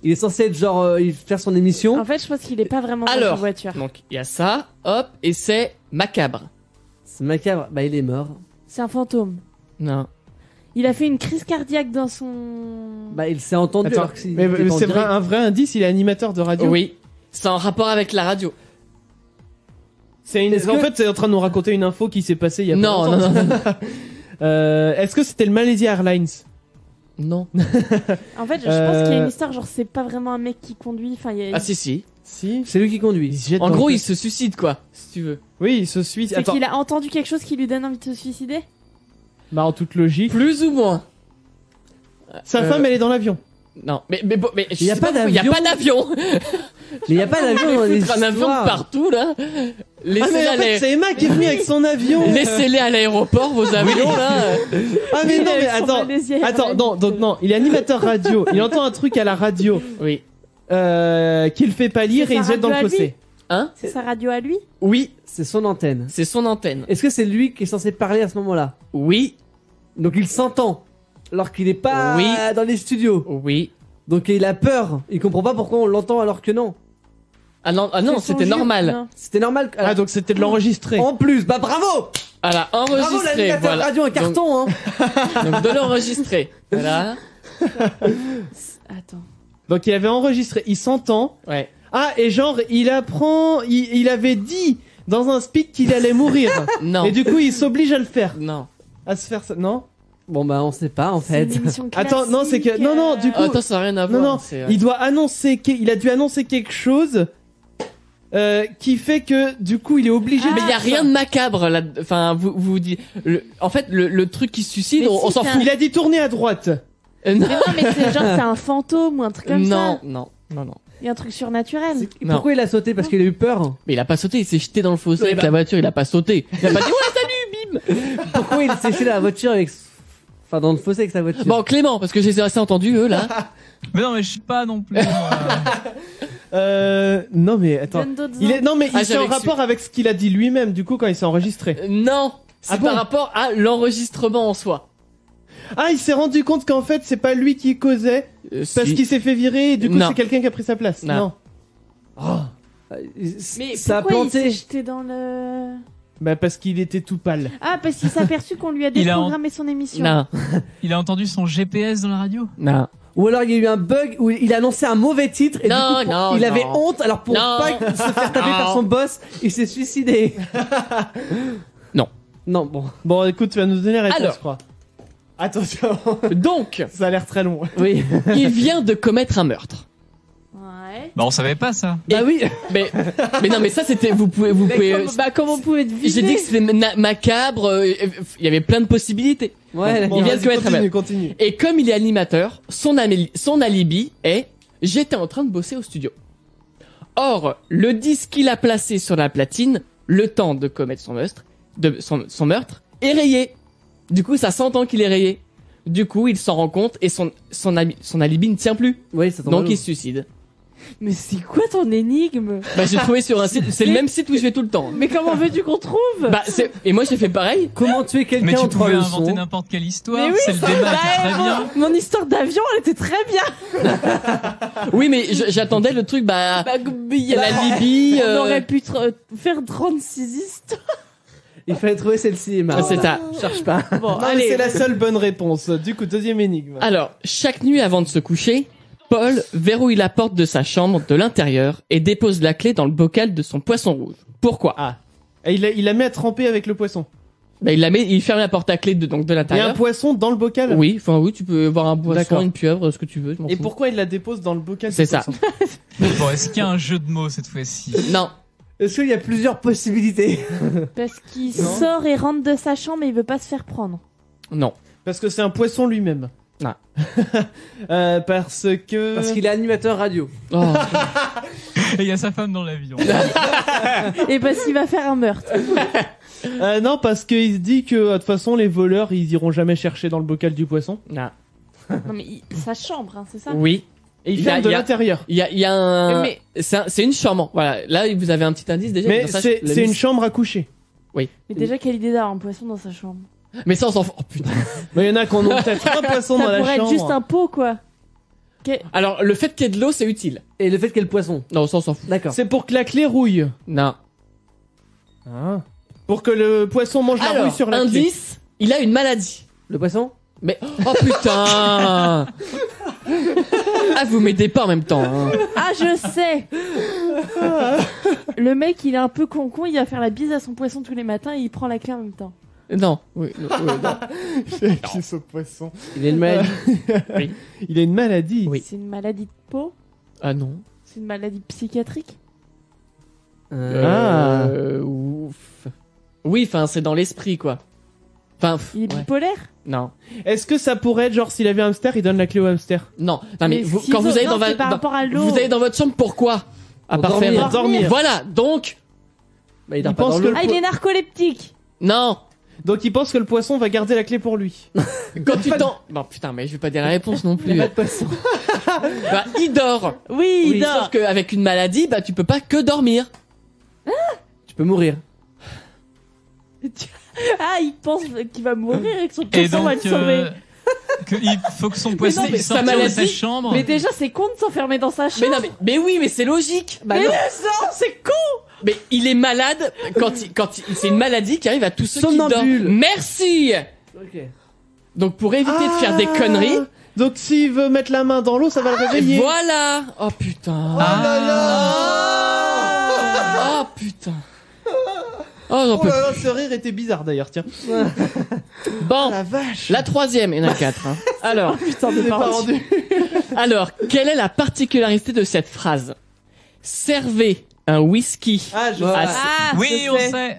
Il est censé être genre, faire son émission. En fait, je pense qu'il est pas vraiment dans sa voiture. Donc il y a ça, hop, et c'est macabre. C'est macabre, bah il est mort. C'est un fantôme. Non. Il a fait une crise cardiaque dans son... Bah il s'est entendu. Attends, mais c'est vrai, un vrai indice, il est animateur de radio. Oui, c'est en rapport avec la radio. En fait, c'est en train de nous raconter une info qui s'est passée il y a pas longtemps. Non. Est-ce que c'était le Malaysia Airlines? Non. En fait, je pense qu'il y a une histoire, genre c'est pas vraiment un mec qui conduit. Enfin, Ah si. Si. C'est lui qui conduit. Il se jette En dans gros, le- il se suicide, quoi, si tu veux. Oui, il se suicide. C'est Attends. qu'il a entendu quelque chose qui lui donne envie de se suicider. Bah, en toute logique. Plus ou moins. Sa femme, elle est dans l'avion. Non, mais bon, mais Il y a pas il y a d'avion. pas d'avion. Mais il y a pas d'avion dans les Foutre un avion de histoires. partout, là. Ah, Laissez-les mais en fait, c'est Emma qui est venue avec son avion. Laissez-les à l'aéroport, vos avions, là. Ah, mais non, mais Avec son attends. malaisière. Attends, non, donc non, il est animateur radio. Il entend un truc à la radio. Oui. Qu'il fait pas lire C'est et il sa se jette dans le radio à fossé. lui. Hein? C'est sa radio à lui. Oui, C'est son antenne. c'est son antenne. Est-ce que c'est lui qui est censé parler à ce moment-là? Oui, Donc il s'entend. Alors qu'il est pas Oui. dans les studios. oui. Donc il a peur. Il comprend pas pourquoi on l'entend alors que non. Ah non, C'est son c'était jeu. normal. Non. C'était normal. Ah, donc c'était de l'enregistrer. En plus, bah bravo! Voilà, Bravo enregistré, l'animateur voilà. radio un carton, hein. Donc de l'enregistrer. Voilà. Attends. Donc il avait enregistré. Il s'entend. Ouais. Ah, et genre, il apprend. Il avait dit dans un speak qu'il allait mourir. Non. Et du coup, il s'oblige à le faire. Non. À se faire ça. Non? Bon bah on sait pas en C'est fait. une émission Attends, non, c'est que. classique, Non, non, du coup. Attends, ça n'a rien à Non, voir. non, c'est, il doit annoncer. Il a dû annoncer quelque chose. Qui fait que du coup il est obligé. Mais il y a rien de macabre là. Enfin, vous dites. En fait, le truc qui se suicide, Mais on si, s'en c'est fout. Il a dit tourner à droite. Non. Mais non, mais c'est genre c'est un fantôme ou un truc comme Non, ça. non, non, non. Il y a un truc surnaturel. Non. Pourquoi il a sauté? Parce qu'il a eu peur. Mais il a pas sauté, il s'est jeté dans le fossé Ouais, avec bah. la voiture, il a pas sauté. Il a pas dit ouais salut, bim. Pourquoi il s'est jeté dans la voiture avec. Enfin dans le fossé avec sa voiture. Bon Clément, parce que j'ai assez entendu eux là. Mais non, mais je suis pas non plus. Non mais attends. Donne d'autres Il est non mais Ah, c'est en j'avais rapport avec ce qu'il a dit lui-même du coup quand il s'est enregistré. Non, c'est Ah bon par rapport à l'enregistrement en soi. Ah, il s'est rendu compte qu'en fait c'est pas lui qui causait parce Si. qu'il s'est fait virer et du coup Non. c'est quelqu'un qui a pris sa place. Non. Mais ça a pourquoi il s'est planté. jeté dans le... Bah parce qu'il était tout pâle. Ah, parce qu'il s'est aperçu qu'on lui a Il a déprogrammé son émission. Non, Il a entendu son GPS dans la radio. non. Ou alors il y a eu un bug où il a annoncé un mauvais titre et Non, du coup, non, il avait non. honte. Alors pour Non. pas se faire taper par son boss, il s'est suicidé. Non. Non bon. Bon écoute, tu vas nous donner la réponse Alors. je crois. Attention, Donc, ça a l'air très long. Oui. il vient de commettre un meurtre. Ouais. Bah, on savait pas ça. Et- Bah oui. Mais non, mais ça c'était vous pouvez Comment vous pouvez deviner? J'ai dit que c'était macabre, il y avait plein de possibilités. Ouais. Il vient de commettre un meurtre. Continue. Et comme il est animateur, son alibi est j'étais en train de bosser au studio. Or, le disque qu'il a placé sur la platine, le temps de commettre son meurtre, est rayé. Du coup, ça s'entend qu'il est rayé. Du coup, il s'en rend compte et son alibi ne tient plus. Oui, ça tombe Donc mal. il se suicide. Mais c'est quoi ton énigme? Bah j'ai trouvé sur un site, c'est le même site où je vais tout le temps. Mais comment veux-tu qu'on trouve? Bah et moi j'ai fait pareil. Comment tuer Mais quelqu'un tu en trois pouvais leçons? inventer n'importe quelle histoire. Mais oui, C'est le débat qui est très Bah, bien. mon histoire d'avion, elle était très bien. Oui mais j'attendais le truc il y a l'alibi. On aurait pu faire 36 histoires. Il fallait trouver celle-ci, Emma. C'est ça. Cherche pas. Bon, Non, mais allez. c'est la seule bonne réponse. Du coup, deuxième énigme. Alors, chaque nuit avant de se coucher, Paul verrouille la porte de sa chambre de l'intérieur et dépose la clé dans le bocal de son poisson rouge. Pourquoi? Ah. Et il la met à tremper avec le poisson. Bah, il ferme la porte à clé de Il y a un l'intérieur. poisson dans le bocal. Oui, enfin oui, tu peux voir un poisson, D'accord. une pieuvre, ce que tu veux. je m'en Et fous. pourquoi il la dépose dans le bocal? C'est du ça. poisson Bon, est-ce qu'il y a un jeu de mots cette fois-ci? Non. Est-ce qu'il y a plusieurs possibilités? Parce qu'il Non. sort et rentre de sa chambre et il veut pas se faire prendre. Non. Parce que c'est un poisson lui-même. Non. Parce que. Parce qu'il est animateur radio. Oh. Et il y a sa femme dans l'avion. Et parce qu'il va faire un meurtre. Non, parce qu'il se dit que de toute façon les voleurs ils iront jamais chercher dans le bocal du poisson. Non. Non mais sa chambre, hein, c'est ça? Oui. Et il Il y a- ferme de il y a- l'intérieur. Il y a un. Mais- C'est une chambre. Voilà. Là, vous avez un petit indice déjà. Mais Dans ça, c'est la une liste. chambre à coucher. Oui. Mais déjà, quelle idée d'avoir un poisson dans sa chambre? Mais ça, on s'en fout. Oh putain. Mais il y en a qui en ont peut-être un poisson Ça dans la pourrait chambre. être juste un pot, quoi. Alors, le fait qu'il y ait de l'eau, c'est utile. Et le fait qu'il y ait le poisson. Non, ça, on s'en fout. D'accord. C'est pour que la clé rouille. Non. Ah. Pour que le poisson mange la rouille Alors, sur la clé. indice, il a une maladie. Le poisson? Mais oh putain. Ah, vous m'aidez pas en même temps. Hein. Ah, je sais! Le mec, il est un peu con-con, il va faire la bise à son poisson tous les matins et il prend la clé en même temps. Non. Oui, non. Qui ce poisson. Il a une maladie. Oui. Il a une maladie. Oui. C'est une maladie de peau? Ah non. C'est une maladie psychiatrique. Ouf. Oui, enfin, c'est dans l'esprit, quoi. Enfin, Il est bipolaire. Non. Est-ce que ça pourrait être genre s'il avait un hamster, il donne la clé au hamster? Non. Non, mais vous, s'il quand faut- vous allez non, dans, c'est par rapport à l'eau. vous allez dans votre chambre, pourquoi? À Pour part dormir. faire Dormir. Voilà, donc. Bah, il Il dort pas pense dans que l'eau. Ah, il est narcoleptique. Non. Donc il pense que le poisson va garder la clé pour lui. Quand tu t'en. Bon, putain, mais je vais pas dire la réponse non plus. Il y a pas de poisson. Bah, il dort. Oui, il dort. Sauf qu'avec une maladie, bah, tu peux pas que dormir. Tu peux mourir. Ah, il pense qu'il va mourir et que son Et poisson va donc, le sauver. il faut que son poisson non, mais il sa sorte de maladie- sa chambre. Mais déjà, c'est con de s'enfermer dans sa Mais chambre. non, mais oui, mais c'est logique. mais non, c'est con. Mais il est malade c'est une maladie qui arrive à tous ceux qui dorment. Somnambule. Merci. Ok. Donc pour éviter de faire des conneries, Donc s'il veut mettre la main dans l'eau, ça va le réveiller. voilà. Oh putain. Oh putain. Oh j'en Oh peux là là, ce rire était bizarre d'ailleurs, tiens. plus. Bon, La vache. la troisième, il y en a 4. Hein. Alors, Putain, Je de l'ai pas parti. rendu. alors, quelle est la particularité de cette phrase? Servez un whisky. Ah, je Ouais. sais. Ah, Oui, je on sais. sait.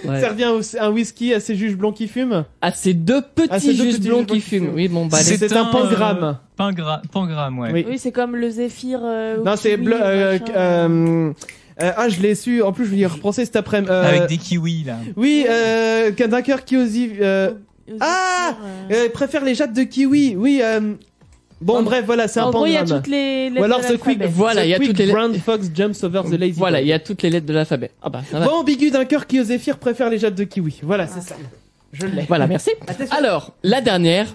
Ouais. Servir un whisky à ces juges blancs qui fument. À ces deux petits Ah, ces deux jus petits blonds jus qui fument. Oui, bon, bah, C'est un pangramme. Pangramme, ouais. Oui. Oui, c'est comme le zéphyr. Au Non, c'est kiwi, bleu. machin. Je l'ai su. En plus, je vais y repenser cet après-midi. Avec des kiwis, là. Oui, d'un cœur qui aussi. Ah, préfère les jattes de kiwi. Oui. Bon, bref, voilà, c'est un En gros, il y a pangramme. toutes les lettres Ou alors de the quick. l'alphabet. Voilà, il y a the quick toutes les brown fox jumps over the lazy. Voilà, dog. il y a toutes les lettres de l'alphabet. Ah bah, ça va. Bon, ambigu d'un cœur qui au zéphyr préfère les jattes de kiwi. Voilà, c'est ça. Je l'ai. Voilà, merci. Alors, la dernière,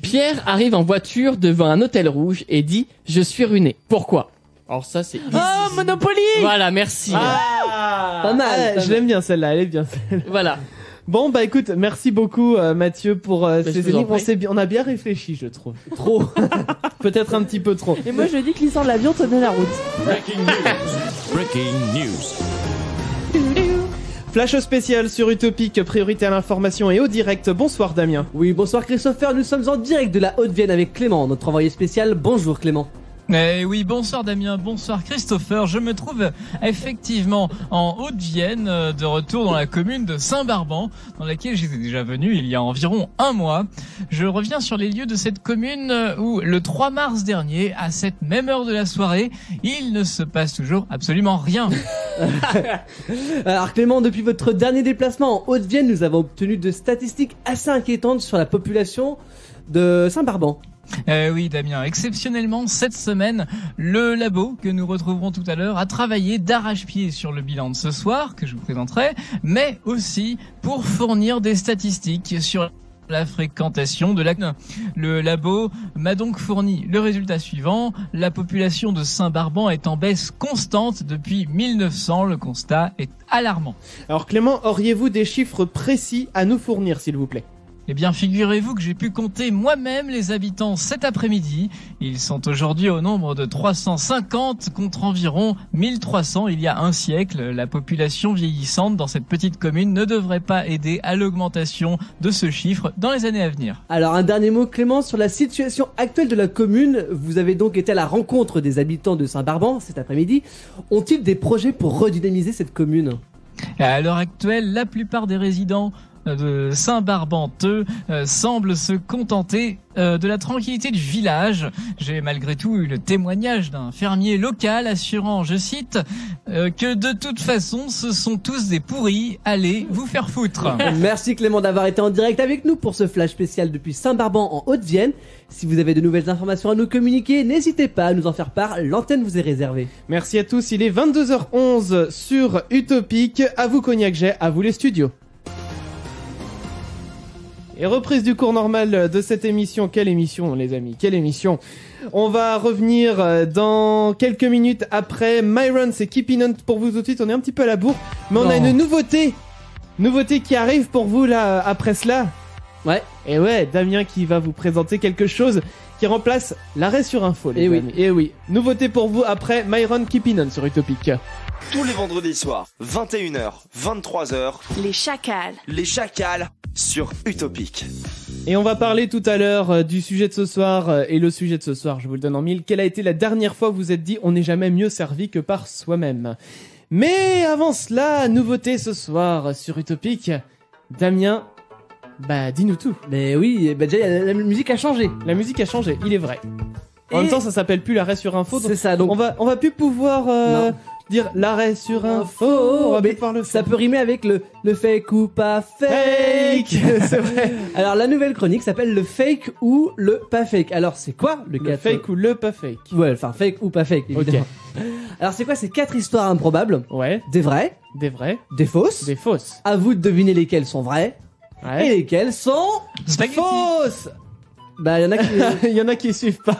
Pierre arrive en voiture devant un hôtel rouge et dit « Je suis ruiné ». Pourquoi? Alors ça, c'est... Oh, Monopoly. Voilà, merci. Pas mal, pas Je mal. l'aime bien celle-là, elle est bien. Voilà. Bon, bah écoute, merci beaucoup Mathieu pour je ces vous en énigmes. prie. On a bien réfléchi, je trouve. Trop. Peut-être un petit peu trop. Et moi, je dis que l'histoire de l'avion tenait la route. Breaking news. Flash spécial sur Utopic, priorité à l'information et au direct. Bonsoir Damien. Oui, bonsoir Christopher, nous sommes en direct de la Haute-Vienne avec Clément, notre envoyé spécial. Bonjour Clément. Eh oui, bonsoir Damien, bonsoir Christopher. Je me trouve effectivement en Haute-Vienne, de retour dans la commune de Saint-Barban, dans laquelle j'étais déjà venu il y a environ un mois. Je reviens sur les lieux de cette commune où, le 3 mars dernier, à cette même heure de la soirée, il ne se passe toujours absolument rien. Alors Clément, depuis votre dernier déplacement en Haute-Vienne, nous avons obtenu de statistiques assez inquiétantes sur la population de Saint-Barban. Oui Damien, exceptionnellement cette semaine, le labo que nous retrouverons tout à l'heure a travaillé d'arrache-pied sur le bilan de ce soir, que je vous présenterai, mais aussi pour fournir des statistiques sur la fréquentation de la... Le labo m'a donc fourni le résultat suivant: la population de Saint-Barban est en baisse constante depuis 1900, le constat est alarmant. Alors Clément, auriez-vous des chiffres précis à nous fournir s'il vous plaît? Eh bien, figurez-vous que j'ai pu compter moi-même les habitants cet après-midi. Ils sont aujourd'hui au nombre de 350 contre environ 1300 il y a un siècle. La population vieillissante dans cette petite commune ne devrait pas aider à l'augmentation de ce chiffre dans les années à venir. Alors un dernier mot Clément sur la situation actuelle de la commune. Vous avez donc été à la rencontre des habitants de Saint-Barban cet après-midi. Ont-ils des projets pour redynamiser cette commune? À l'heure actuelle, la plupart des résidents de Saint-Barbanteux semblent se contenter de la tranquillité du village. J'ai malgré tout eu le témoignage d'un fermier local assurant, je cite, que de toute façon ce sont tous des pourris, allez vous faire foutre. Merci Clément d'avoir été en direct avec nous pour ce flash spécial depuis Saint-Barban en Haute-Vienne. Si vous avez de nouvelles informations à nous communiquer, n'hésitez pas à nous en faire part, l'antenne vous est réservée. Merci à tous, il est 22h11 sur Utopic. À vous Cognac Jet, à vous les studios. Et reprise du cours normal de cette émission. Quelle émission les amis, quelle émission. On va revenir dans quelques minutes après Myron, c'est Keeping On pour vous tout de suite. On est un petit peu à la bourre, mais on a une nouveauté qui arrive pour vous là après cela. Ouais. Et ouais, Damien qui va vous présenter quelque chose qui remplace l'arrêt sur info les amis. Et oui, nouveauté pour vous après Myron, Keeping On sur Utopic. Tous les vendredis soirs, 21h, 23h, Les Chacals. les Chacals sur Utopic. Et on va parler tout à l'heure du sujet de ce soir. Et le sujet de ce soir, je vous le donne en mille. Quelle a été la dernière fois où vous vous êtes dit on n'est jamais mieux servi que par soi-même? Mais avant cela, nouveauté ce soir sur Utopic. Damien, bah dis-nous tout. Mais oui, bah déjà la musique a changé. La musique a changé, il est vrai. En même temps, ça s'appelle plus l'arrêt sur info. C'est ça, donc on va plus pouvoir dire l'arrêt sur info. On va plus pouvoir le faire. Ça peut rimer avec le fake ou pas fake. C'est vrai. Alors la nouvelle chronique s'appelle le fake ou le pas fake. Alors c'est quoi le fake ou le pas fake? Ouais, enfin fake ou pas fake évidemment. Ok. Alors c'est quoi? C'est 4 histoires improbables. Ouais. Des vraies. Des vraies. Des fausses. Des fausses. À vous de deviner lesquelles sont vraies. Ouais. Et lesquelles sont fausses. Bah il y en a qui suivent pas.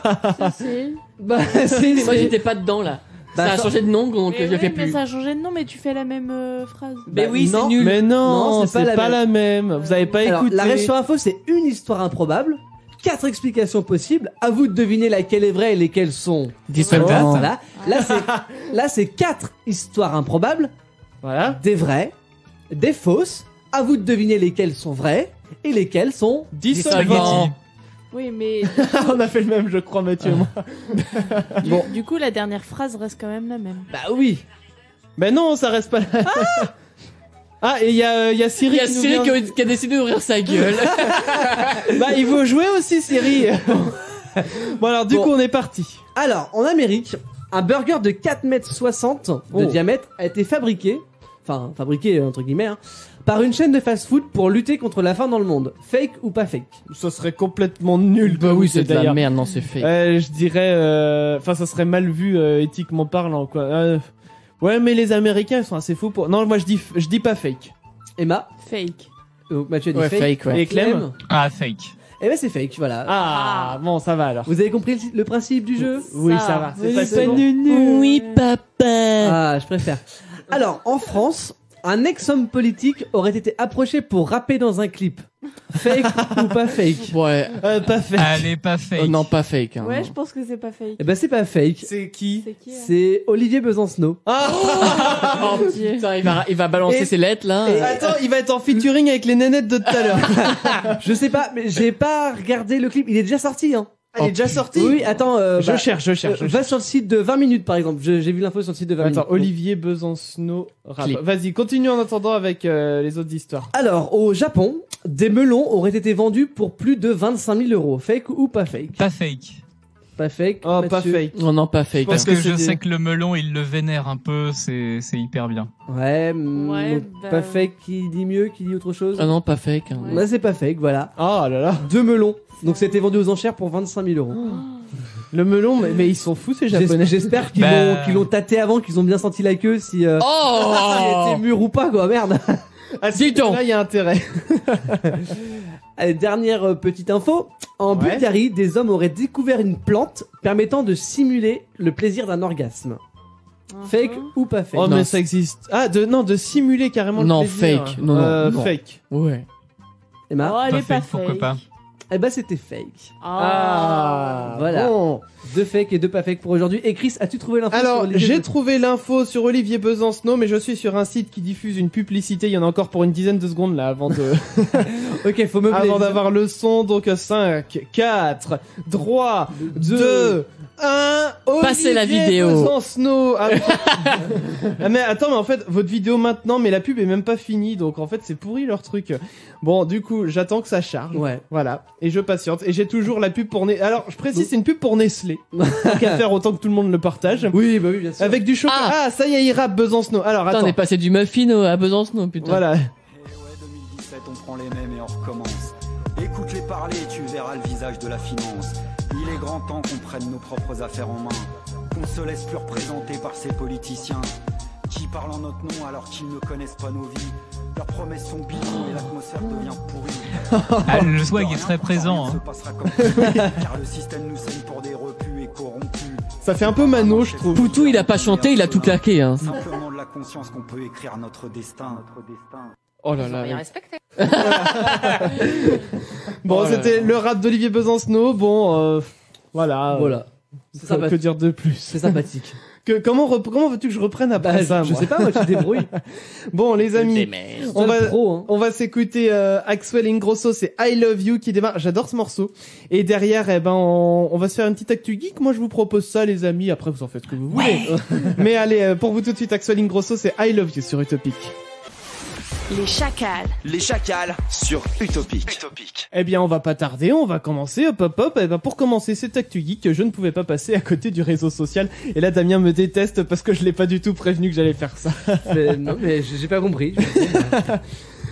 Si. Bah si. Moi j'étais pas dedans là. Bah, ça a changé de nom donc je fais Mais plus. ça a changé de nom, mais tu fais la même phrase. Mais oui, non. c'est nul. Mais non, c'est pas la la même. Vous avez pas Alors, écouté. l'arrêt sur info, c'est une histoire improbable. 4 explications possibles. À vous de deviner laquelle est vraie et lesquelles sont. Dissolvables. Voilà. Là, c'est 4 histoires improbables. Voilà. Des vraies, des fausses. À vous de deviner lesquelles sont vraies et lesquelles sont dissolvables. Oui, mais On a fait le même, je crois, Mathieu et moi. du coup, la dernière phrase reste quand même la même. Bah oui. Mais non, ça reste pas là. Ah, et il y a Siri Il y a qui nous Siri vient. qui a décidé d'ouvrir sa gueule. Bah, il veut jouer aussi, Siri. Bon, alors, du coup, on est parti. Alors, en Amérique, un burger de 4,60 m de diamètre a été fabriqué, entre guillemets, par une chaîne de fast-food pour lutter contre la faim dans le monde. Fake ou pas fake? Ça serait complètement nul. Bah oui, c'est de la d'ailleurs. merde, non, c'est fake. Je dirais, ça serait mal vu éthiquement parlant, quoi. Ouais, mais les Américains, ils sont assez fous pour. Non, moi, je dis pas fake. Emma? Fake. Donc Mathieu a dit Ouais, fake. fake, ouais. Et Clem? Ah, fake. Eh ben c'est fake, voilà. Ah, bon, ça va alors. Vous avez compris le principe du jeu? Oui, ça va. Oui, C'est bon. Oui, papa. Ah, je préfère. Alors, en France, un ex-homme politique aurait été approché pour rapper dans un clip. Fake ou pas fake? Ouais. Pas fake. Allez, pas fake. Non, pas fake. Hein, Ouais, non. je pense que c'est pas fake. Eh ben c'est pas fake. C'est qui? C'est qui C'est Olivier Besancenot. Oh putain, il va balancer Et- ses lettres là. Attends, il va être en featuring avec les nénettes de tout à l'heure. Je sais pas, mais j'ai pas regardé le clip. Il est déjà sorti, hein. Il est déjà sorti? Oui, attends. Je cherche. Va sur le site de 20 minutes, par exemple. J'ai vu l'info sur le site de 20 minutes. Attends, Olivier Besancenot rap. Clip. Vas-y, continue en attendant avec les autres histoires. Alors, au Japon, des melons auraient été vendus pour plus de 25 000 €. Fake ou pas fake? Pas fake. Pas fake. Oh, pas Mathieu. fake. Non, pas fake. Parce pense que que je c'est sais des- que le melon, il le vénère un peu, c'est hyper bien. Ouais, Ouais, donc bah- pas fake qui dit mieux, qui dit autre chose. Ah non, pas fake. Hein. Ouais. Bah, c'est pas fake, voilà. Oh là là. 2 melons. Donc c'était vendu aux enchères pour 25 000 €. Le melon, mais ils sont fous ces japonais. J'espère qu'ils Bah. l'ont tâté avant, qu'ils ont bien senti la queue, si il Oh était mûr ou pas, quoi, merde. Ah, si, donc. là, il y a intérêt. Allez, dernière petite info. En Ouais. Bulgarie, des hommes auraient découvert une plante permettant de simuler le plaisir d'un orgasme. Fake ou pas fake? Oh, Non, mais ça existe. Ah, de simuler carrément Non, le plaisir. fake. Non. Fake. Ouais. Emma? Oh, elle Pas est pas fake, pourquoi fake. pas. Eh ben c'était fake. Ah, Voilà. bon. 2 fake et 2 pas fake pour aujourd'hui. Et Chris, as-tu trouvé l'info Alors, sur Olivier j'ai Besancenot? trouvé l'info sur Olivier Besancenot, mais je suis sur un site qui diffuse une publicité. Il y en a encore pour une dizaine de secondes là avant de. Ok, faut meubler. Avant d'avoir le son, donc 5, 4, 3, 2, 1, Passez la vidéo. Besancenot. Ah, ah, mais attends, mais en fait, votre vidéo maintenant, mais la pub est même pas finie, donc en fait, c'est pourri leur truc. Bon, du coup, j'attends que ça charge. Ouais. Voilà. Et je patiente. Et j'ai toujours la pub pour Nestlé. Alors, je précise, c'est une pub pour Nestlé. Tant qu'à faire autant que tout le monde le partage. Oui, bah oui, bien sûr. Avec du chocolat. Ah, ça y est, il rappe Besancenot. Alors, Putain, attends. on est passé du muffin à Besancenot, putain. Voilà. Et ouais, 2017, on prend les mêmes et on recommence. Écoute-les parler et tu verras le visage de la finance. Il est grand temps qu'on prenne nos propres affaires en main. Qu'on se laisse plus représenter par ces politiciens qui parlent en notre nom alors qu'ils ne connaissent pas nos vies. Leurs promesses sont bidons et l'atmosphère devient pourrie. Ah, le swag est très présent. Se Hein. passera comme car le système nous saigne pour des repus et corrompus. Ça fait un peu Mano, je trouve. Poutou, il a pas chanté, il a tout claqué. Hein. Simplement de la conscience qu'on peut écrire notre destin. Oh là là. Bon, Oh là c'était là. le rap d'Olivier Besancenot. Bon, voilà. Voilà. Que sympathique. dire de plus? C'est sympathique. Comment veux-tu que je reprenne après ça, je moi sais pas, moi, tu te débrouilles. Bon, les amis, hein. on va s'écouter Axwell Ingrosso, c'est I Love You qui démarre. J'adore ce morceau. Et derrière, on va se faire une petite actu geek. Moi, je vous propose ça, les amis. Après, vous en faites ce que vous voulez. Mais allez, pour vous tout de suite, Axwell Ingrosso, c'est I Love You sur Utopic. Les chacals. Les chacals sur Utopic. Eh bien, on va pas tarder, on va commencer. Hop. Eh ben, pour commencer cette actu geek, je ne pouvais pas passer à côté du réseau social. Et là, Damien me déteste parce que je l'ai pas du tout prévenu que j'allais faire ça. Non, mais j'ai pas compris.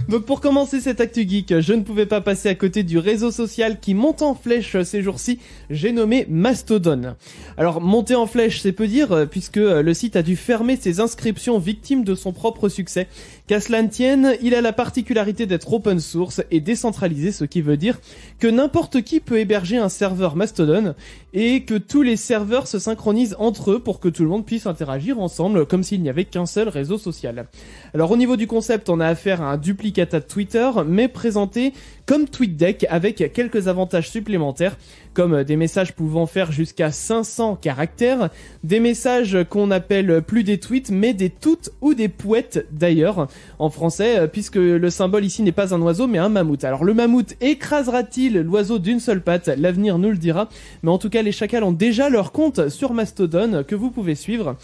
Donc pour commencer cette actu geek, je ne pouvais pas passer à côté du réseau social qui monte en flèche ces jours-ci, j'ai nommé Mastodon. Alors monter en flèche c'est peu dire puisque le site a dû fermer ses inscriptions victimes de son propre succès. Qu'à cela ne tienne, il a la particularité d'être open source et décentralisé, ce qui veut dire que n'importe qui peut héberger un serveur Mastodon et que tous les serveurs se synchronisent entre eux pour que tout le monde puisse interagir ensemble comme s'il n'y avait qu'un seul réseau social. Alors au niveau du concept, on a affaire à un duplicata de Twitter, mais présenté comme TweetDeck avec quelques avantages supplémentaires, comme des messages pouvant faire jusqu'à 500 caractères, des messages qu'on appelle plus des tweets, mais des toutes ou des pouettes d'ailleurs, en français, puisque le symbole ici n'est pas un oiseau, mais un mammouth. Alors le mammouth écrasera-t-il l'oiseau d'une seule patte? L'avenir nous le dira, mais en tout cas les chacals ont déjà leur compte sur Mastodon que vous pouvez suivre.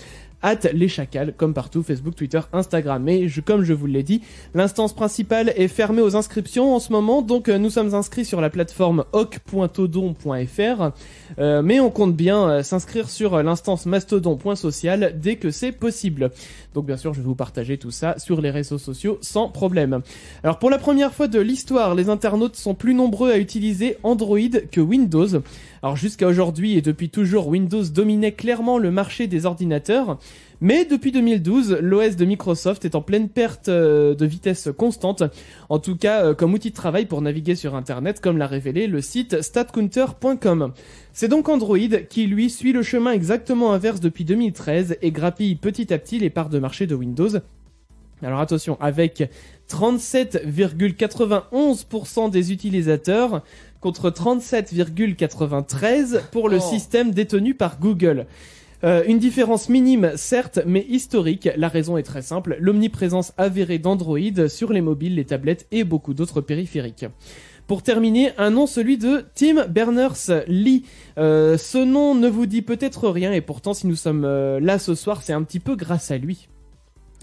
Les chacals, comme partout, Facebook, Twitter, Instagram. Mais comme je vous l'ai dit, l'instance principale est fermée aux inscriptions en ce moment, donc nous sommes inscrits sur la plateforme hoc.todon.fr, mais on compte bien s'inscrire sur l'instance mastodon.social dès que c'est possible. Donc bien sûr, je vais vous partager tout ça sur les réseaux sociaux sans problème. Alors pour la première fois de l'histoire, les internautes sont plus nombreux à utiliser Android que Windows. Alors jusqu'à aujourd'hui et depuis toujours, Windows dominait clairement le marché des ordinateurs. Mais depuis 2012, l'OS de Microsoft est en pleine perte de vitesse constante, en tout cas comme outil de travail pour naviguer sur Internet, comme l'a révélé le site statcounter.com. C'est donc Android qui, lui, suit le chemin exactement inverse depuis 2013 et grappille petit à petit les parts de marché de Windows. Alors attention, avec 37,91% des utilisateurs contre 37,93% pour le système détenu par Google. Une différence minime, certes, mais historique. La raison est très simple, l'omniprésence avérée d'Android sur les mobiles, les tablettes et beaucoup d'autres périphériques. Pour terminer, un nom, celui de Tim Berners-Lee. Ce nom ne vous dit peut-être rien et pourtant si nous sommes là ce soir, c'est un petit peu grâce à lui.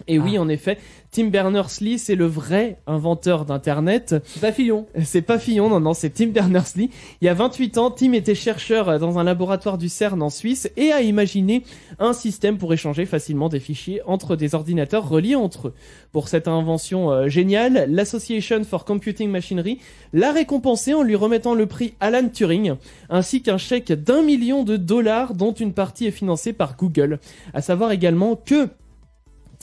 Et oui, en effet, Tim Berners-Lee, c'est le vrai inventeur d'Internet. C'est pas Fillon. C'est pas Fillon, non, c'est Tim Berners-Lee. Il y a 28 ans, Tim était chercheur dans un laboratoire du CERN en Suisse et a imaginé un système pour échanger facilement des fichiers entre des ordinateurs reliés entre eux. Pour cette invention géniale, l'Association for Computing Machinery l'a récompensé en lui remettant le prix Alan Turing, ainsi qu'un chèque d'1 million de dollars dont une partie est financée par Google. À savoir également que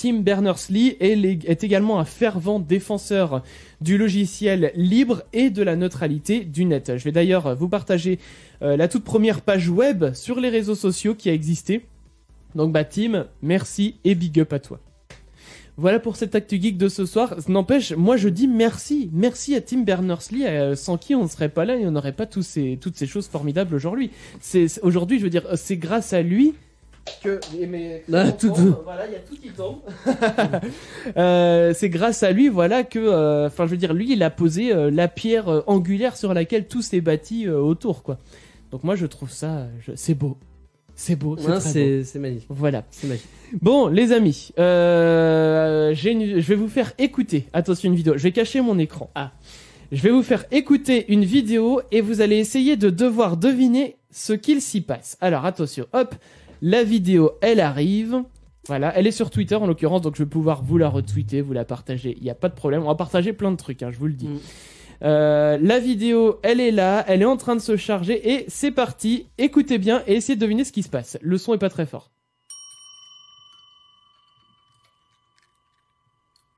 Tim Berners-Lee est également un fervent défenseur du logiciel libre et de la neutralité du net. Je vais d'ailleurs vous partager la toute première page web sur les réseaux sociaux qui a existé. Donc Tim, merci et big up à toi. Voilà pour cette actu geek de ce soir. N'empêche, moi je dis merci. Merci à Tim Berners-Lee, sans qui on ne serait pas là et on n'aurait pas toutes ces choses formidables aujourd'hui. Aujourd'hui, je veux dire, c'est grâce à lui que voilà, il y a tout qui tombe. C'est grâce à lui, voilà, que, enfin, je veux dire, lui, il a posé la pierre angulaire sur laquelle tout s'est bâti autour, quoi. Donc moi, je trouve ça, c'est beau. C'est beau, c'est magnifique. Voilà, c'est magique. Bon, les amis, je vais vous faire écouter. Attention, une vidéo. Je vais cacher mon écran. Je vais vous faire écouter une vidéo et vous allez essayer de devoir deviner ce qu'il s'y passe. Alors attention, hop. La vidéo, elle arrive. Voilà, elle est sur Twitter en l'occurrence, donc je vais pouvoir vous la retweeter, vous la partager. Il n'y a pas de problème, on va partager plein de trucs, je vous le dis. La vidéo, elle est là, elle est en train de se charger et c'est parti. Écoutez bien et essayez de deviner ce qui se passe. Le son est pas très fort.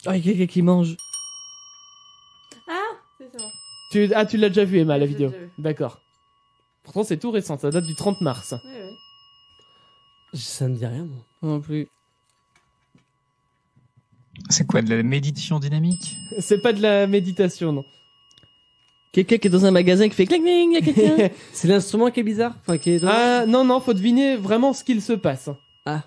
Oh, il y a quelqu'un qui mange. Ah, c'est ça. Tu l'as déjà vu, Emma, la vidéo. D'accord. Pourtant, c'est tout récent, ça date du 30 mars. Oui. Ça ne dit rien, moi. Non plus. C'est quoi, de la méditation dynamique? C'est pas de la méditation, non. Quelqu'un qui est dans un magasin qui fait cling cling, il y a quelqu'un. C'est l'instrument qui est bizarre, enfin qui est. Non, faut deviner vraiment ce qu'il se passe. Ah.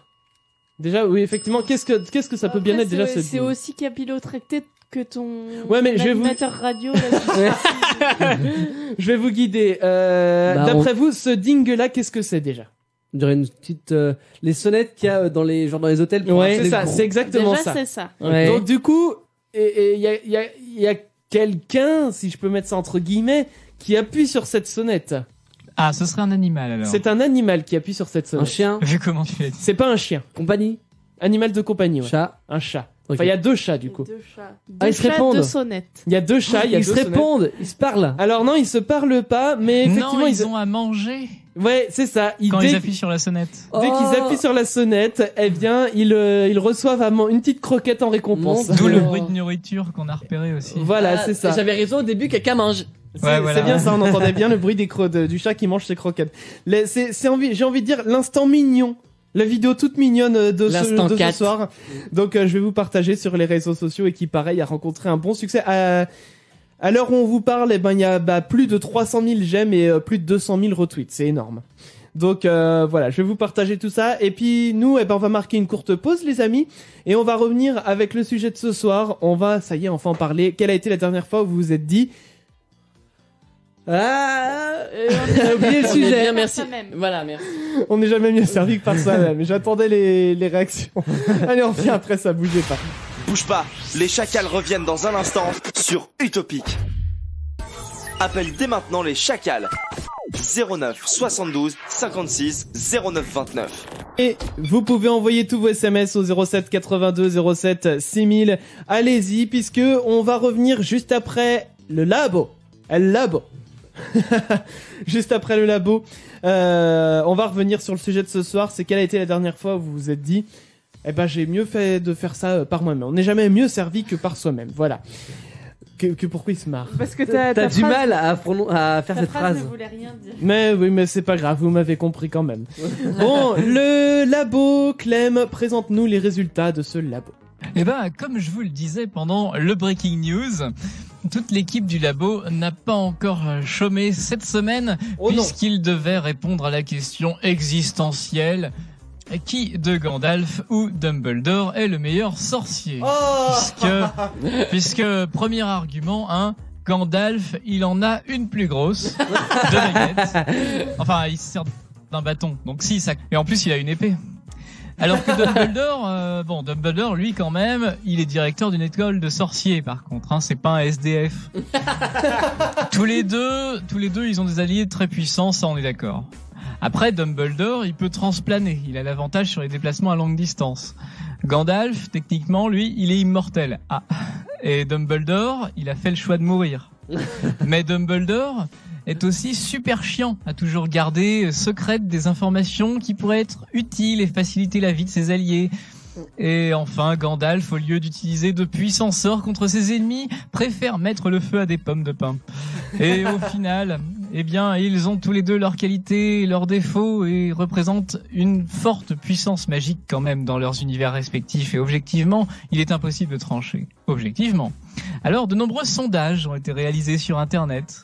Déjà, oui, effectivement, qu'est-ce que ça peut bien être déjà C'est aussi capillotracté que ton Ouais, mais animateur radio. Là, je vais vous guider. D'après vous, ce dingue-là, qu'est-ce que c'est déjà? On dirait une petite les sonnettes qu'il y a dans les hôtels. Ouais, c'est ça, c'est exactement déjà, ça. c'est ça. Ouais. Donc du coup, il y a quelqu'un, si je peux mettre ça entre guillemets, qui appuie sur cette sonnette. Ah, ce serait un animal alors. C'est un animal qui appuie sur cette sonnette. Un chien. Vu comment tu l'as dit. C'est pas un chien. Compagnie. Animal de compagnie, ouais. Chat. Un chat. Ok. Enfin, il y a 2 chats du coup. 2 chats. Ah, ils se répondent. 2 sonnettes. Il y a 2 chats, il y a Ils 2 se répondent, ils se parlent. Alors non, ils se parlent pas, mais effectivement Non, ils ont à manger Ouais, c'est ça. quand ils appuient sur la sonnette. Dès qu'ils appuient sur la sonnette, eh bien, ils reçoivent une petite croquette en récompense. D'où le bruit de nourriture qu'on a repéré aussi. Voilà, c'est ça. J'avais raison au début, quelqu'un mange. C'est bien ça, on entendait bien le bruit du chat qui mange ses croquettes. J'ai envie de dire l'instant mignon. La vidéo toute mignonne de ce soir. Donc je vais vous partager sur les réseaux sociaux et qui pareil a rencontré un bon succès. À l'heure où on vous parle, eh ben il y a plus de 300 000 j'aime et plus de 200 000 retweets. C'est énorme. Donc voilà, je vais vous partager tout ça. Et puis nous, on va marquer une courte pause les amis. Et on va revenir avec le sujet de ce soir. Ça y est, enfin en parler. Quelle a été la dernière fois où vous vous êtes dit... On a oublié le sujet. Bien, merci. Voilà, merci. On n'est jamais mieux servi que par ça, mais j'attendais les réactions. Allez, on revient après ça, bougez pas. Bouge pas, les chacals reviennent dans un instant sur Utopic. Appelle dès maintenant les chacals. 09 72 56 09 29. Et vous pouvez envoyer tous vos SMS au 07 82 07 6000. Allez-y, puisque on va revenir juste après le labo. El labo. Juste après le labo, on va revenir sur le sujet de ce soir. C'est quelle a été la dernière fois où vous vous êtes dit, eh ben j'ai mieux fait de faire ça par moi-même. On n'est jamais mieux servi que par soi-même. Voilà. Que pourquoi il se marre? Parce que t'as du mal à faire cette phrase. Ne voulait rien dire. Mais oui, mais c'est pas grave, vous m'avez compris quand même. Bon, le labo, Clem, présente-nous les résultats de ce labo. Eh ben, comme je vous le disais pendant le Breaking News, toute l'équipe du labo n'a pas encore chômé cette semaine, puisqu'il devait répondre à la question existentielle: qui de Gandalf ou Dumbledore est le meilleur sorcier? Puisque premier argument, Gandalf, il en a une plus grosse de baguette. Enfin, il se sert d'un bâton, donc si ça. Et en plus, il a une épée. Alors que Dumbledore, Dumbledore, lui, quand même, il est directeur d'une école de sorciers, par contre, c'est pas un SDF. tous les deux, ils ont des alliés très puissants, ça, on est d'accord. Après, Dumbledore, il peut transplaner, il a l'avantage sur les déplacements à longue distance. Gandalf, techniquement, lui, il est immortel. Et Dumbledore, il a fait le choix de mourir. Mais Dumbledore est aussi super chiant à toujours garder secrètes des informations qui pourraient être utiles et faciliter la vie de ses alliés. Et enfin, Gandalf, au lieu d'utiliser de puissants sorts contre ses ennemis, préfère mettre le feu à des pommes de pin. Et au final, eh bien, ils ont tous les deux leurs qualités et leurs défauts et représentent une forte puissance magique quand même dans leurs univers respectifs. Et objectivement, il est impossible de trancher. Objectivement. Alors, de nombreux sondages ont été réalisés sur Internet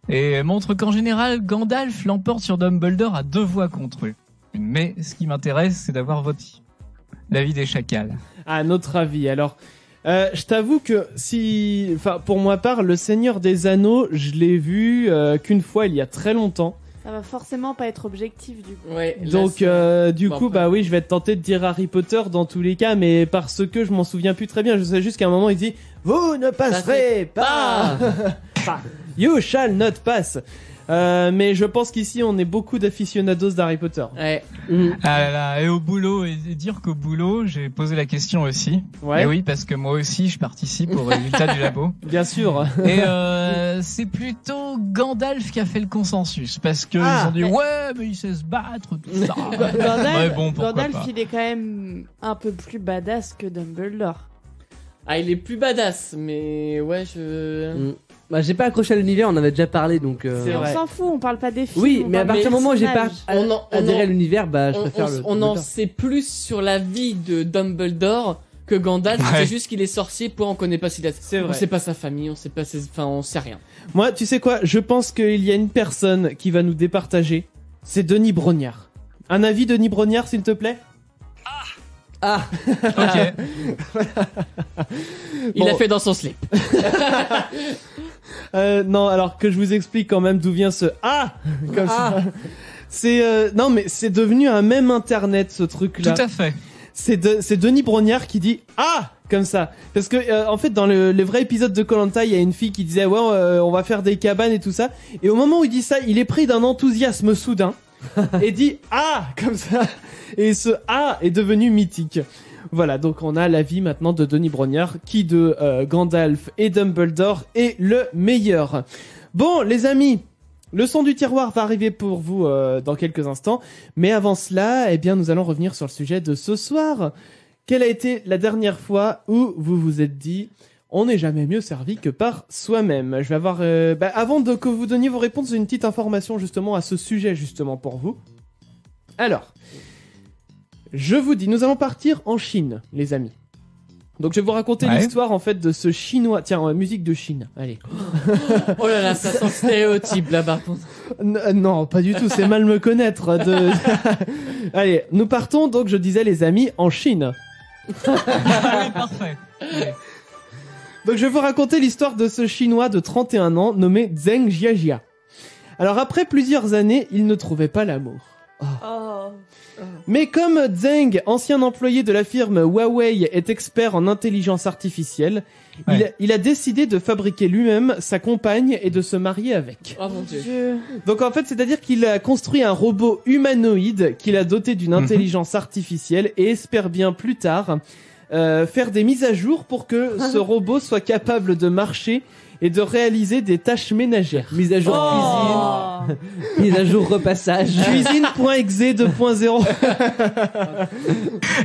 et montrent qu'en général, Gandalf l'emporte sur Dumbledore à 2 voix contre eux. Mais ce qui m'intéresse, c'est d'avoir votre l'avis des chacals. À notre avis. Alors, je t'avoue que pour ma part, le Seigneur des Anneaux, je l'ai vu qu'une fois il y a très longtemps. Ça va forcément pas être objectif du coup. Ouais, donc du coup, bah oui, je vais être tenté de dire Harry Potter dans tous les cas, mais parce que je m'en souviens plus très bien. Je sais juste qu'à un moment il dit vous ne passerez pas. You shall not pass. Mais je pense qu'ici on est beaucoup d'aficionados d'Harry Potter. Ouais. Ah là là, et au boulot, et dire qu'au boulot, j'ai posé la question aussi. Ouais. Et oui, parce que moi aussi, je participe aux résultats du labo. Bien sûr. Et c'est plutôt Gandalf qui a fait le consensus, parce que ils ont dit ouais, mais il sait se battre, tout ça. Gandalf, il est quand même un peu plus badass que Dumbledore. Ah, il est plus badass, mais ouais, Bah, j'ai pas accroché à l'univers, on en avait déjà parlé, donc. On s'en fout, on parle pas des films. Oui, mais à partir du moment où j'ai pas adhéré à l'univers, bah, je préfère on en sait plus sur la vie de Dumbledore que Gandalf. Ouais. C'est juste qu'il est sorcier, on connaît pas s'il a. C'est vrai. On sait pas sa famille, on sait pas on sait rien. Moi, tu sais quoi, je pense qu'il y a une personne qui va nous départager. C'est Denis Brognard. Un avis, Denis Brognard, s'il te plaît? Ah. Ok. Il l'a fait dans son slip. Non, alors que je vous explique quand même d'où vient ce ah comme ça. C'est non mais c'est devenu un mème internet ce truc là. Tout à fait. C'est Denis Brognard qui dit ah comme ça parce que en fait dans le vrai épisode de Koh-Lanta il y a une fille qui disait ouais on va faire des cabanes et tout ça et au moment où il dit ça il est pris d'un enthousiasme soudain et dit ah comme ça et ce ah est devenu mythique. Voilà, donc on a l'avis maintenant de Denis Brognard qui de Gandalf et Dumbledore est le meilleur. Bon les amis, le son du tiroir va arriver pour vous dans quelques instants, mais avant cela, eh bien nous allons revenir sur le sujet de ce soir. Quelle a été la dernière fois où vous vous êtes dit on n'est jamais mieux servi que par soi-même? Je vais avoir avant que vous donniez vos réponses, une petite information justement à ce sujet justement pour vous. Alors, je vous dis, nous allons partir en Chine, les amis. Donc je vais vous raconter l'histoire en fait de ce chinois. Tiens, musique de Chine. Allez. Oh là là, ça sent stéréotype là par contre. Non, pas du tout. C'est mal me connaître. Allez, nous partons donc. Je disais les amis en Chine. Ah oui, parfait. Donc je vais vous raconter l'histoire de ce chinois de 31 ans nommé Zheng Jiajia. Alors après plusieurs années, il ne trouvait pas l'amour. Mais comme Zheng, ancien employé de la firme Huawei, est expert en intelligence artificielle, il a décidé de fabriquer lui-même sa compagne et de se marier avec. Oh mon Dieu. Donc en fait, c'est-à-dire qu'il a construit un robot humanoïde qu'il a doté d'une intelligence artificielle et espère bien plus tard faire des mises à jour pour que ce robot soit capable de marcher et de réaliser des tâches ménagères. Mise à jour cuisine, mise à jour repassage. Cuisine.exe 2.0.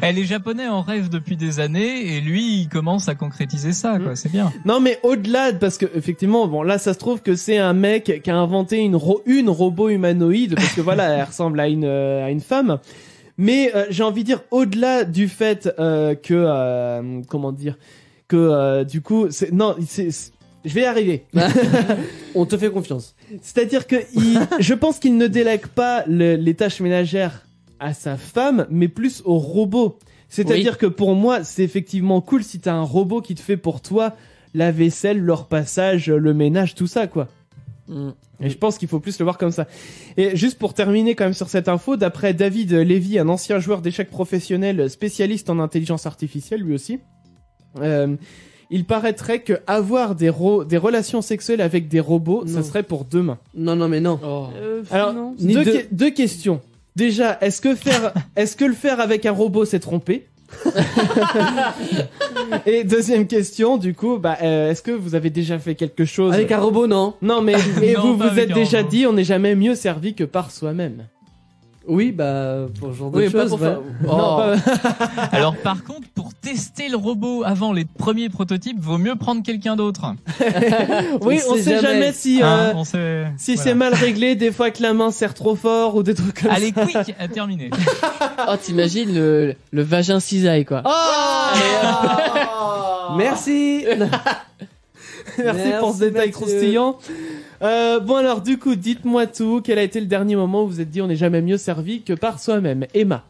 Les Japonais en rêvent depuis des années et lui il commence à concrétiser ça quoi, c'est bien. Non mais au-delà parce que effectivement bon là ça se trouve que c'est un mec qui a inventé une robot humanoïde parce que voilà elle ressemble à une femme. Mais j'ai envie de dire au-delà du fait que comment dire que du coup je vais y arriver. On te fait confiance. C'est-à-dire que je pense qu'il ne délègue pas les tâches ménagères à sa femme, mais plus au robot. C'est-à-dire que pour moi, c'est effectivement cool si t'as un robot qui te fait pour toi la vaisselle, le repassage, le ménage, tout ça, quoi. Et je pense qu'il faut plus le voir comme ça. Et juste pour terminer quand même sur cette info, d'après David Lévy, un ancien joueur d'échecs professionnel spécialiste en intelligence artificielle, lui aussi, il paraîtrait que avoir des relations sexuelles avec des robots, ça serait pour demain. Non, mais non. Alors, non. deux questions. Déjà, est-ce que le faire avec un robot, c'est tromper? Et deuxième question, du coup, est-ce que vous avez déjà fait quelque chose avec un robot? Non. Non, mais et vous êtes déjà dit, on n'est jamais mieux servi que par soi-même. Oui, pour ce genre de choses. Alors par contre, pour tester le robot avant les premiers prototypes, vaut mieux prendre quelqu'un d'autre. Oui, on sait jamais si voilà. C'est mal réglé, des fois que la main serre trop fort ou des trucs comme ça. Allez, quick, à terminer. Oh, t'imagines le vagin cisaille quoi. Merci. Merci pour ce détail croustillant. Bon alors du coup dites-moi tout, quel a été le dernier moment où vous vous êtes dit on n'est jamais mieux servi que par soi-même? Emma.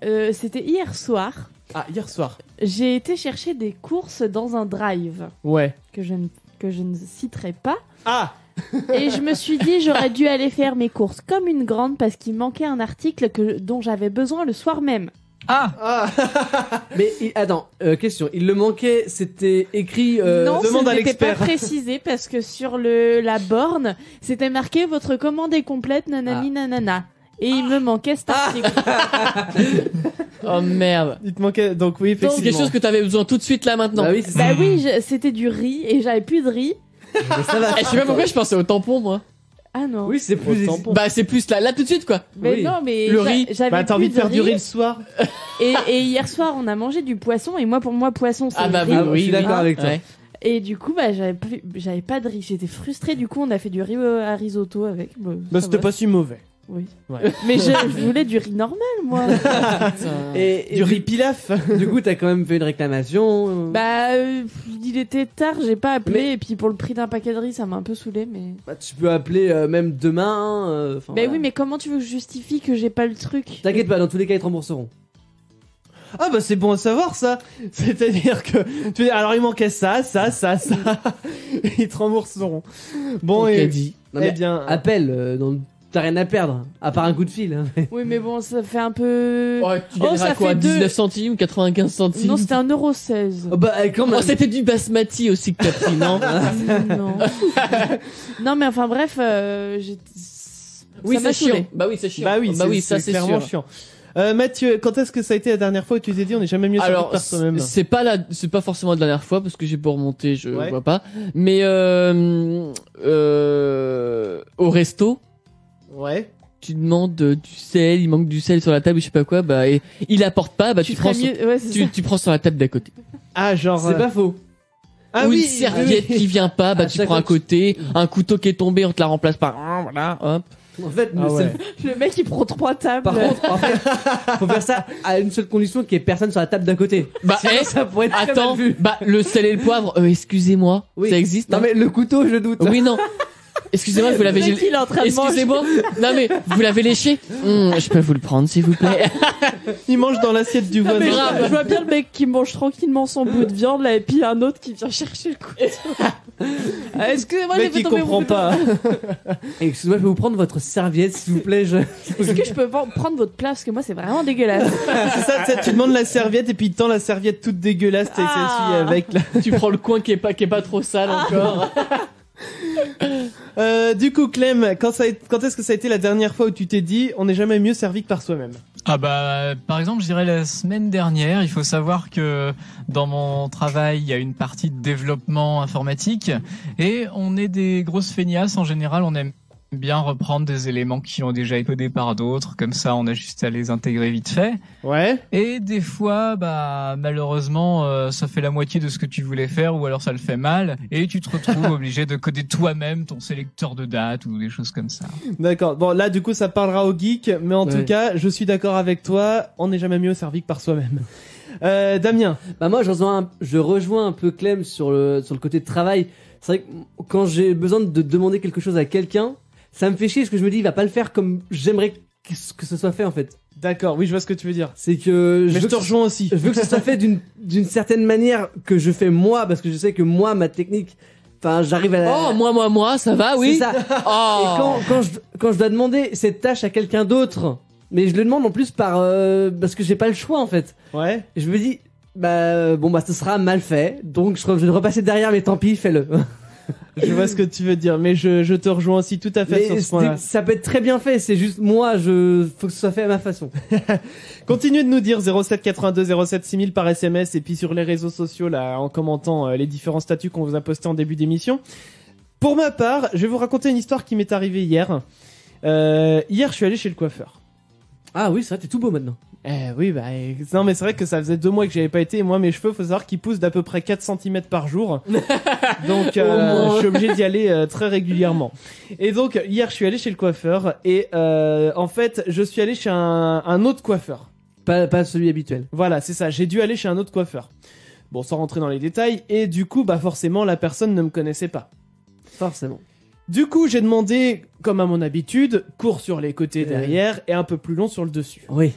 C'était hier soir. Ah, hier soir. J'ai été chercher des courses dans un drive. Ouais. Que je ne citerai pas. Ah. Et je me suis dit j'aurais dû aller faire mes courses comme une grande parce qu'il manquait un article dont j'avais besoin le soir même. Mais attends, question, il le manquait, c'était écrit non, demande à ce n'était pas l'expert. précisé parce que sur la borne, c'était marqué votre commande est complète, nanani nanana. Et il me manquait cet article. Oh merde. Il te manquait, donc oui, effectivement. C'est quelque chose que t'avais besoin tout de suite là maintenant. Bah oui, C'était du riz et j'avais plus de riz. Ça va. Je sais pas pourquoi je pensais au tampon moi. Ah non. Oui, c'est plus. C'est plus là tout de suite quoi. Mais oui. non, mais le riz. j'avais t'as plus envie de faire du riz riz. le soir. Et hier soir, on a mangé du poisson et moi, pour moi, poisson, c'est le riz. Je suis d'accord avec toi. Ouais. Et du coup, j'avais pas de riz. J'étais frustrée. Du coup, on a fait du riz à risotto avec. C'était pas si mauvais. Oui. Ouais. Mais je voulais du riz normal, moi. Et Du riz pilaf. Du coup, t'as quand même fait une réclamation. Il était tard, j'ai pas appelé. Et puis pour le prix d'un paquet de riz, ça m'a un peu saoulé. Mais Tu peux appeler même demain. oui, mais comment tu veux que je justifie que j'ai pas le truc? T'inquiète pas, dans tous les cas, ils te rembourseront. Ah bah c'est bon à savoir ça. C'est-à-dire que tu dis alors il manquait ça. Ils te rembourseront. Bon Ok, et dit. Non, eh mais bien appelle, t'as rien à perdre, à part un coup de fil. Hein. Oui, mais bon, ça fait un peu... Tu gagneras quoi, 19 centimes, 95 centimes? Non, c'était 1,16 €. Oh, bah, quand même. Oh, c'était du basmati aussi que t'as pris, non? Non. Non, mais enfin bref, Oui, ça m'a c'est chiant. saoulé. Bah oui, c'est chiant. bah oui, ça c'est clairement sûr. chiant. Mathieu, quand est-ce que ça a été la dernière fois où tu t'es dit on n'est jamais mieux servi Alors, par soi-même? c'est pas forcément la dernière fois parce que j'ai beau remonter, je Ouais. vois pas. Mais au resto, Ouais. tu demandes du sel, il manque du sel sur la table, je sais pas quoi, bah et il apporte pas, bah tu prends ferais mieux- ouais, c'est ça. tu prends sur la table d'à côté. Ah genre. C'est pas faux. Ah Ou oui. une serviette qui vient pas, bah À tu chaque prends à fois que côté, un couteau qui est tombé, on te la remplace par voilà, hop. En fait, Ah ouais. Le mec, il prend 3 tables. Par contre, en fait, faut faire ça à une seule condition, qu'il y ait personne sur la table d'à côté. Bah Sinon, ça pourrait être très attends, mal vu. bah le sel et le poivre, excusez-moi, Oui. ça existe Non hein mais le couteau, je doute. Oui non. Excusez-moi, vous l'avez Le mec, il est en train de Excusez-moi. Non mais vous l'avez léché je peux vous le prendre s'il vous plaît. Il mange dans l'assiette du Non, mais voisin. je vois bien le mec qui mange tranquillement son bout de viande là, et puis un autre qui vient chercher le couteau. Excusez-moi, Le j'ai mec fait il tomber comprend mon pas. Excusez-moi, je vais vous prendre votre serviette, s'il vous plaît. Est-ce que je peux prendre votre place? Parce que moi, c'est vraiment dégueulasse. C'est ça, tu demandes la serviette et puis il tend la serviette toute dégueulasse, t'as essayé Ah. avec là. Tu prends le coin qui est pas trop sale encore. Du coup, Clem, quand est-ce que ça a été la dernière fois où tu t'es dit on n'est jamais mieux servi que par soi-même? Ah bah, par exemple, je dirais la semaine dernière, il faut savoir que dans mon travail, il y a une partie de développement informatique et on est des grosses feignasses en général, on aime bien reprendre des éléments qui ont déjà été codés par d'autres, comme ça on a juste à les intégrer vite fait. Ouais. Et des fois, bah malheureusement, ça fait la moitié de ce que tu voulais faire, ou alors ça le fait mal, et tu te retrouves obligé de coder toi-même ton sélecteur de date ou des choses comme ça. D'accord. Bon, là, du coup, ça parlera aux geeks, mais en Ouais. tout cas, je suis d'accord avec toi. On n'est jamais mieux servi que par soi-même. Damien. Bah moi, je rejoins un peu Clem sur le côté de travail. C'est vrai que quand j'ai besoin de demander quelque chose à quelqu'un, ça me fait chier parce que je me dis il va pas le faire comme j'aimerais que ce soit fait en fait. D'accord. Oui, je vois ce que tu veux dire. C'est que Mais je veux te que- rejoins aussi. Je veux que ce soit fait d'une certaine manière que je fais moi, parce que je sais que moi, ma technique, enfin, j'arrive à la... Oh moi ça va oui. C'est ça. Oh. Et quand je dois demander cette tâche à quelqu'un d'autre, mais je le demande en plus parce que j'ai pas le choix en fait. Ouais. Et je me dis bon ce sera mal fait, donc je vais repasser derrière, mais tant pis, fais-le. Je vois ce que tu veux dire, mais je te rejoins aussi tout à fait sur Mais ce point-là. ça peut être très bien fait, c'est juste moi, faut que ce soit fait à ma façon. Continuez de nous dire 0782 07 6000 par SMS et puis sur les réseaux sociaux là en commentant les différents statuts qu'on vous a postés en début d'émission. Pour ma part, je vais vous raconter une histoire qui m'est arrivée hier. Hier, je suis allé chez le coiffeur. Ah oui, c'est vrai, t'es tout beau maintenant. Oui, non mais c'est vrai que ça faisait 2 mois que j'avais pas été et moi mes cheveux, faut savoir qu'ils poussent d'à peu près 4 cm par jour. Donc je suis obligé d'y aller très régulièrement. Et donc hier je suis allé chez le coiffeur et en fait je suis allé chez un autre coiffeur. Pas celui habituel. Voilà, c'est ça, j'ai dû aller chez un autre coiffeur. Bon, sans rentrer dans les détails, et du coup forcément la personne ne me connaissait pas. Forcément. Du coup j'ai demandé, comme à mon habitude, court sur les côtés derrière et un peu plus long sur le dessus. Oui.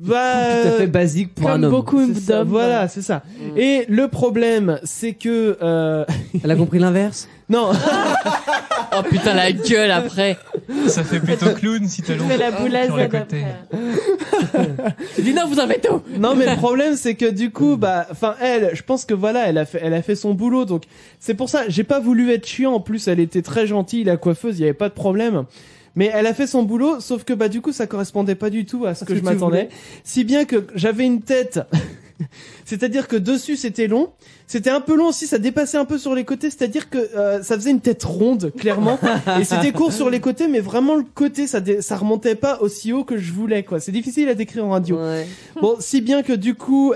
Tout à fait basique pour Comme un homme. beaucoup C'est ça, d'hommes. voilà, c'est ça. Et le problème, c'est que... Elle a compris l'inverse. Non. Oh putain la gueule après. Ça fait plutôt clown si t'as long fais la boule à sur les Z côtés. Tu dis non, vous en faites tout. Non, mais le problème, c'est que du coup, je pense que voilà, elle a fait son boulot, donc c'est pour ça, j'ai pas voulu être chiant, en plus, elle était très gentille, la coiffeuse, il y avait pas de problème. Mais elle a fait son boulot, sauf que du coup ça correspondait pas du tout à ce que je tu m'attendais. voulais. Si bien que j'avais une tête, c'est-à-dire que dessus c'était long, c'était un peu long aussi, ça dépassait un peu sur les côtés, c'est-à-dire que ça faisait une tête ronde clairement, et c'était court sur les côtés, mais vraiment le côté ça remontait pas aussi haut que je voulais quoi. C'est difficile à décrire en radio. Ouais. Bon, si bien que du coup,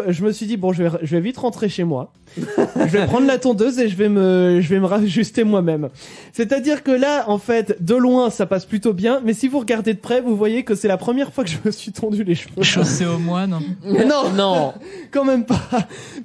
je me suis dit bon, je vais vite rentrer chez moi. Je vais prendre la tondeuse et je vais me rajuster moi-même. C'est-à-dire que là, en fait, de loin, ça passe plutôt bien, mais si vous regardez de près, vous voyez que c'est la première fois que je me suis tondu les cheveux. Chaussée au moine. Non, quand même pas.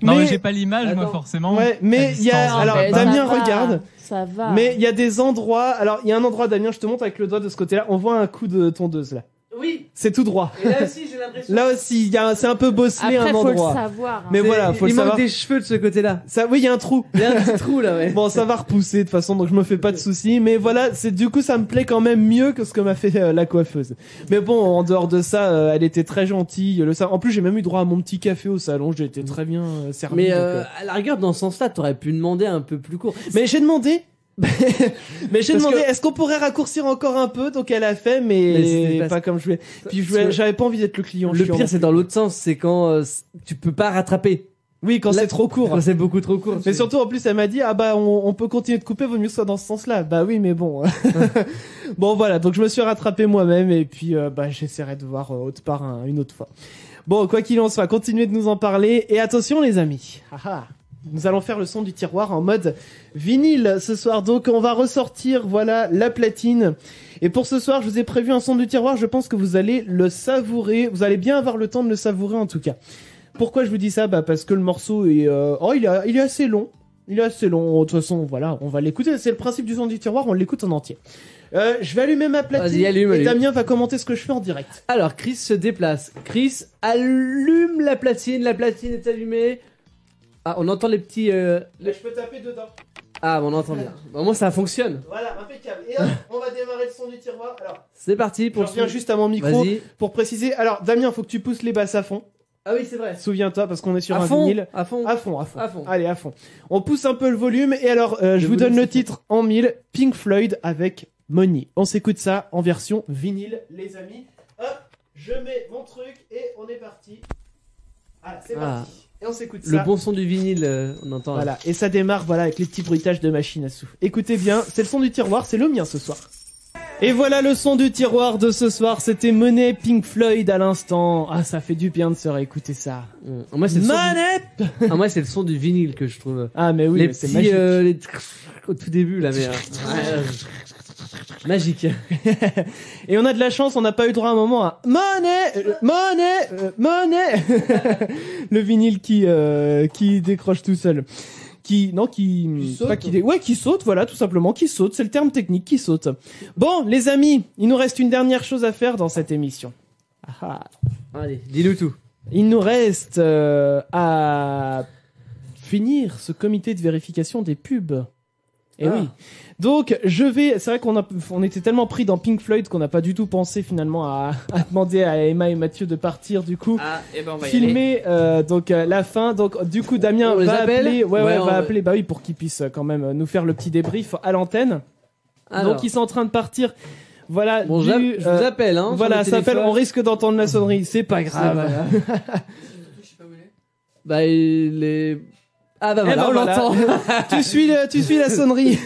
Non, mais j'ai pas l'image, moi, Attends. forcément. Ouais, mais À il y a, distance, alors, ouais. Damien, Ça va, regarde. Ça va. Mais il y a des endroits, alors, il y a un endroit, Damien, je te montre avec le doigt de ce côté-là, on voit un coup de tondeuse, là. Oui. C'est tout droit. Et là aussi, j'ai l'impression. Là aussi, c'est un peu bosselé Après, un faut endroit. le savoir. hein. Mais voilà, faut le Il savoir. manque des cheveux de ce côté-là. Ça, oui, il y a un trou. Il y a un petit trou là, ouais. Bon, ça va repousser de toute façon, donc je me fais pas de soucis. Mais voilà, du coup, ça me plaît quand même mieux que ce que m'a fait la coiffeuse. Mais bon, en dehors de ça, elle était très gentille. En plus, j'ai même eu droit à mon petit café au salon. J'ai été très bien servi. Mais donc, à la rigueur, dans ce sens-là, t'aurais pu demander un peu plus court. Mais j'ai demandé. Mais j'ai Parce demandé, que- est-ce qu'on pourrait raccourcir encore un peu? Donc elle a fait, mais c'était pas comme je voulais. Puis Parce que- j'avais pas envie d'être le client. Le chiant. pire, c'est dans l'autre sens, c'est quand tu peux pas rattraper. Oui, quand Là- c'est trop court. Quand c'est beaucoup trop court. Mais surtout, en plus, elle m'a dit, ah bah, on peut continuer de couper, vaut mieux que ce soit dans ce sens-là. Bah oui, mais bon. Bon, voilà. Donc, je me suis rattrapé moi-même, et puis, bah, j'essaierai de voir autre part une autre fois. Bon, quoi qu'il en soit, continuez de nous en parler. Et attention, les amis. Ah, nous allons faire le son du tiroir en mode vinyle ce soir. Donc, on va ressortir, voilà, la platine. Et pour ce soir, je vous ai prévu un son du tiroir. Je pense que vous allez le savourer. Vous allez bien avoir le temps de le savourer, en tout cas. Pourquoi je vous dis ça? Bah parce que le morceau est il est assez long. Il est assez long. De toute façon, voilà, on va l'écouter. C'est le principe du son du tiroir, on l'écoute en entier. Je vais allumer ma platine. Vas-y, allume. Et Damien va commenter ce que je fais en direct. Alors, Chris se déplace. Chris allume la platine. La platine est allumée. Ah, on entend les petits. Là, je peux taper dedans. Ah, on entend bien. Au moins, ça fonctionne. Voilà, impeccable. Et hop, on va démarrer le son du tiroir. Alors, C'est parti je pour. reviens juste à mon micro Vas-y. pour préciser. Alors, Damien, faut que tu pousses les basses à fond. Ah oui, c'est vrai. Souviens-toi, parce qu'on est sur À un fond, vinyle. à fond. À fond, à fond. À fond. Allez, à fond. On pousse un peu le volume. Et alors, je vous donne le titre en 1000. Pink Floyd avec Money. On s'écoute ça en version vinyle, les amis. Hop, je mets mon truc et on est parti. Ah, c'est parti. Et on s'écoute ça. Le bon son du vinyle, on entend. Voilà. Et ça démarre, voilà, avec les petits bruitages de machine à sous. Écoutez bien, c'est le son du tiroir, c'est le mien ce soir. Et voilà le son du tiroir de ce soir, c'était Money, Pink Floyd à l'instant. Ah, ça fait du bien de se réécouter ça. Moi, c'est le son Money. Ah, moi, c'est le son du vinyle que je trouve. Ah, mais oui, les mais c'est petits, magique. au tout début, là, mais. Magique. Et on a de la chance, on n'a pas eu droit à un moment à Money, Money. Le vinyle qui décroche tout seul. Qui saute. pas qui saute, voilà, tout simplement, qui saute, c'est le terme technique, qui saute. Bon, les amis, il nous reste une dernière chose à faire dans cette émission. Ah, Allez, dis-nous tout. il nous reste à finir ce comité de vérification des pubs. Et oui. Donc, c'est vrai on était tellement pris dans Pink Floyd qu'on n'a pas du tout pensé finalement à demander à Emma et Mathieu de partir du coup. Ah, et ben on va y filmer la fin. Donc du coup Damien On les va appelle appeler on va- appeler bah oui pour qu'il puisse quand même nous faire le petit débrief à l'antenne. Alors. Donc ils sont en train de partir. Voilà, Bon, je vous appelle, hein. Voilà, sur ça le s'appelle, téléphone. on risque d'entendre la sonnerie, c'est pas grave. Bah, il est. Ah, bah Eh voilà, ben on voilà. l'entend. tu suis la sonnerie.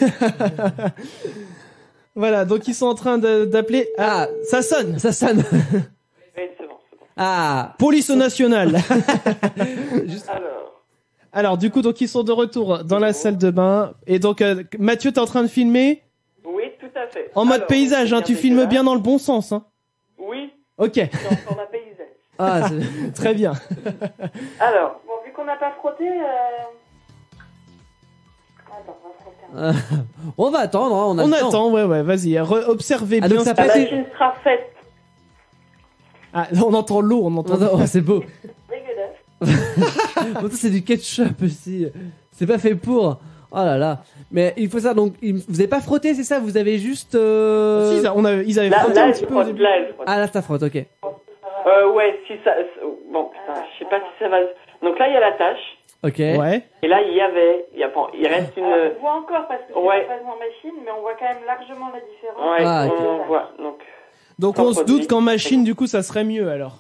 Voilà, donc ils sont en train d'appeler. Ah, ça sonne. Ça sonne. Oui, c'est bon. Ah. Police nationale. Alors, Alors, du coup, donc ils sont de retour dans la salle de bain. Et donc, Mathieu, t'es en train de filmer oui, tout à fait. en mode Alors, paysage, hein. c'est Tu bien filmes dégueulasse. bien dans le bon sens, hein. Oui, Ok, c'est en format paysage. Ah, très bien. Alors, bon, vu qu'on n'a pas frotté, attends, on va frotter. On va attendre, hein, On attend, ouais, vas-y. Observez Ah, bien. donc ça ce peut qui- La être- machine sera faite. Ah, on entend l'eau, on entend. Oh, c'est beau. Dégueulasse. Pourtant, c'est du ketchup aussi. C'est pas fait pour. Oh là là. Mais il faut ça, donc, vous avez pas frotté, c'est ça? Vous avez juste. Si, ils avaient Là, frotté là, un elle petit peu. au frotte, début. là, elle frotte. Ah, là, ça frotte, ok. Ouais, si ça. Bon, putain, je sais pas si ça va. Donc là, il y a la tâche. Ok. Ouais. Et là, il reste une. On voit encore parce que c'est Ouais. pas en machine, mais on voit quand même largement la différence. Ouais, Ah, ok. on voit. Donc on se doute qu'en machine, du coup, ça serait mieux alors.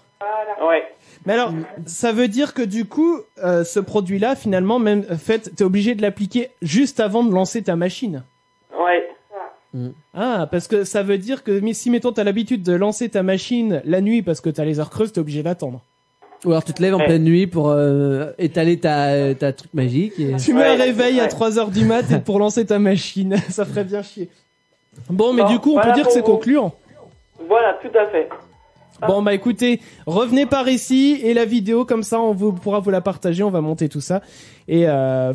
Ouais. Mais alors, ça veut dire que du coup, ce produit-là, finalement, même fait, t'es obligé de l'appliquer juste avant de lancer ta machine. Ouais. Ah, parce que ça veut dire que si, mettons, t'as l'habitude de lancer ta machine la nuit parce que t'as les heures creuses, t'es obligé d'attendre. Ou alors tu te lèves en pleine nuit pour étaler ta truc magique. Et... Tu mets un réveil à 3h du mat et pour lancer ta machine. Ça ferait bien chier. Bon, mais Bon, du coup, on voilà peut dire que pour c'est vous. concluant. Voilà, tout à fait. Bon bah écoutez, revenez par ici et la vidéo comme ça pourra vous la partager, on va monter tout ça et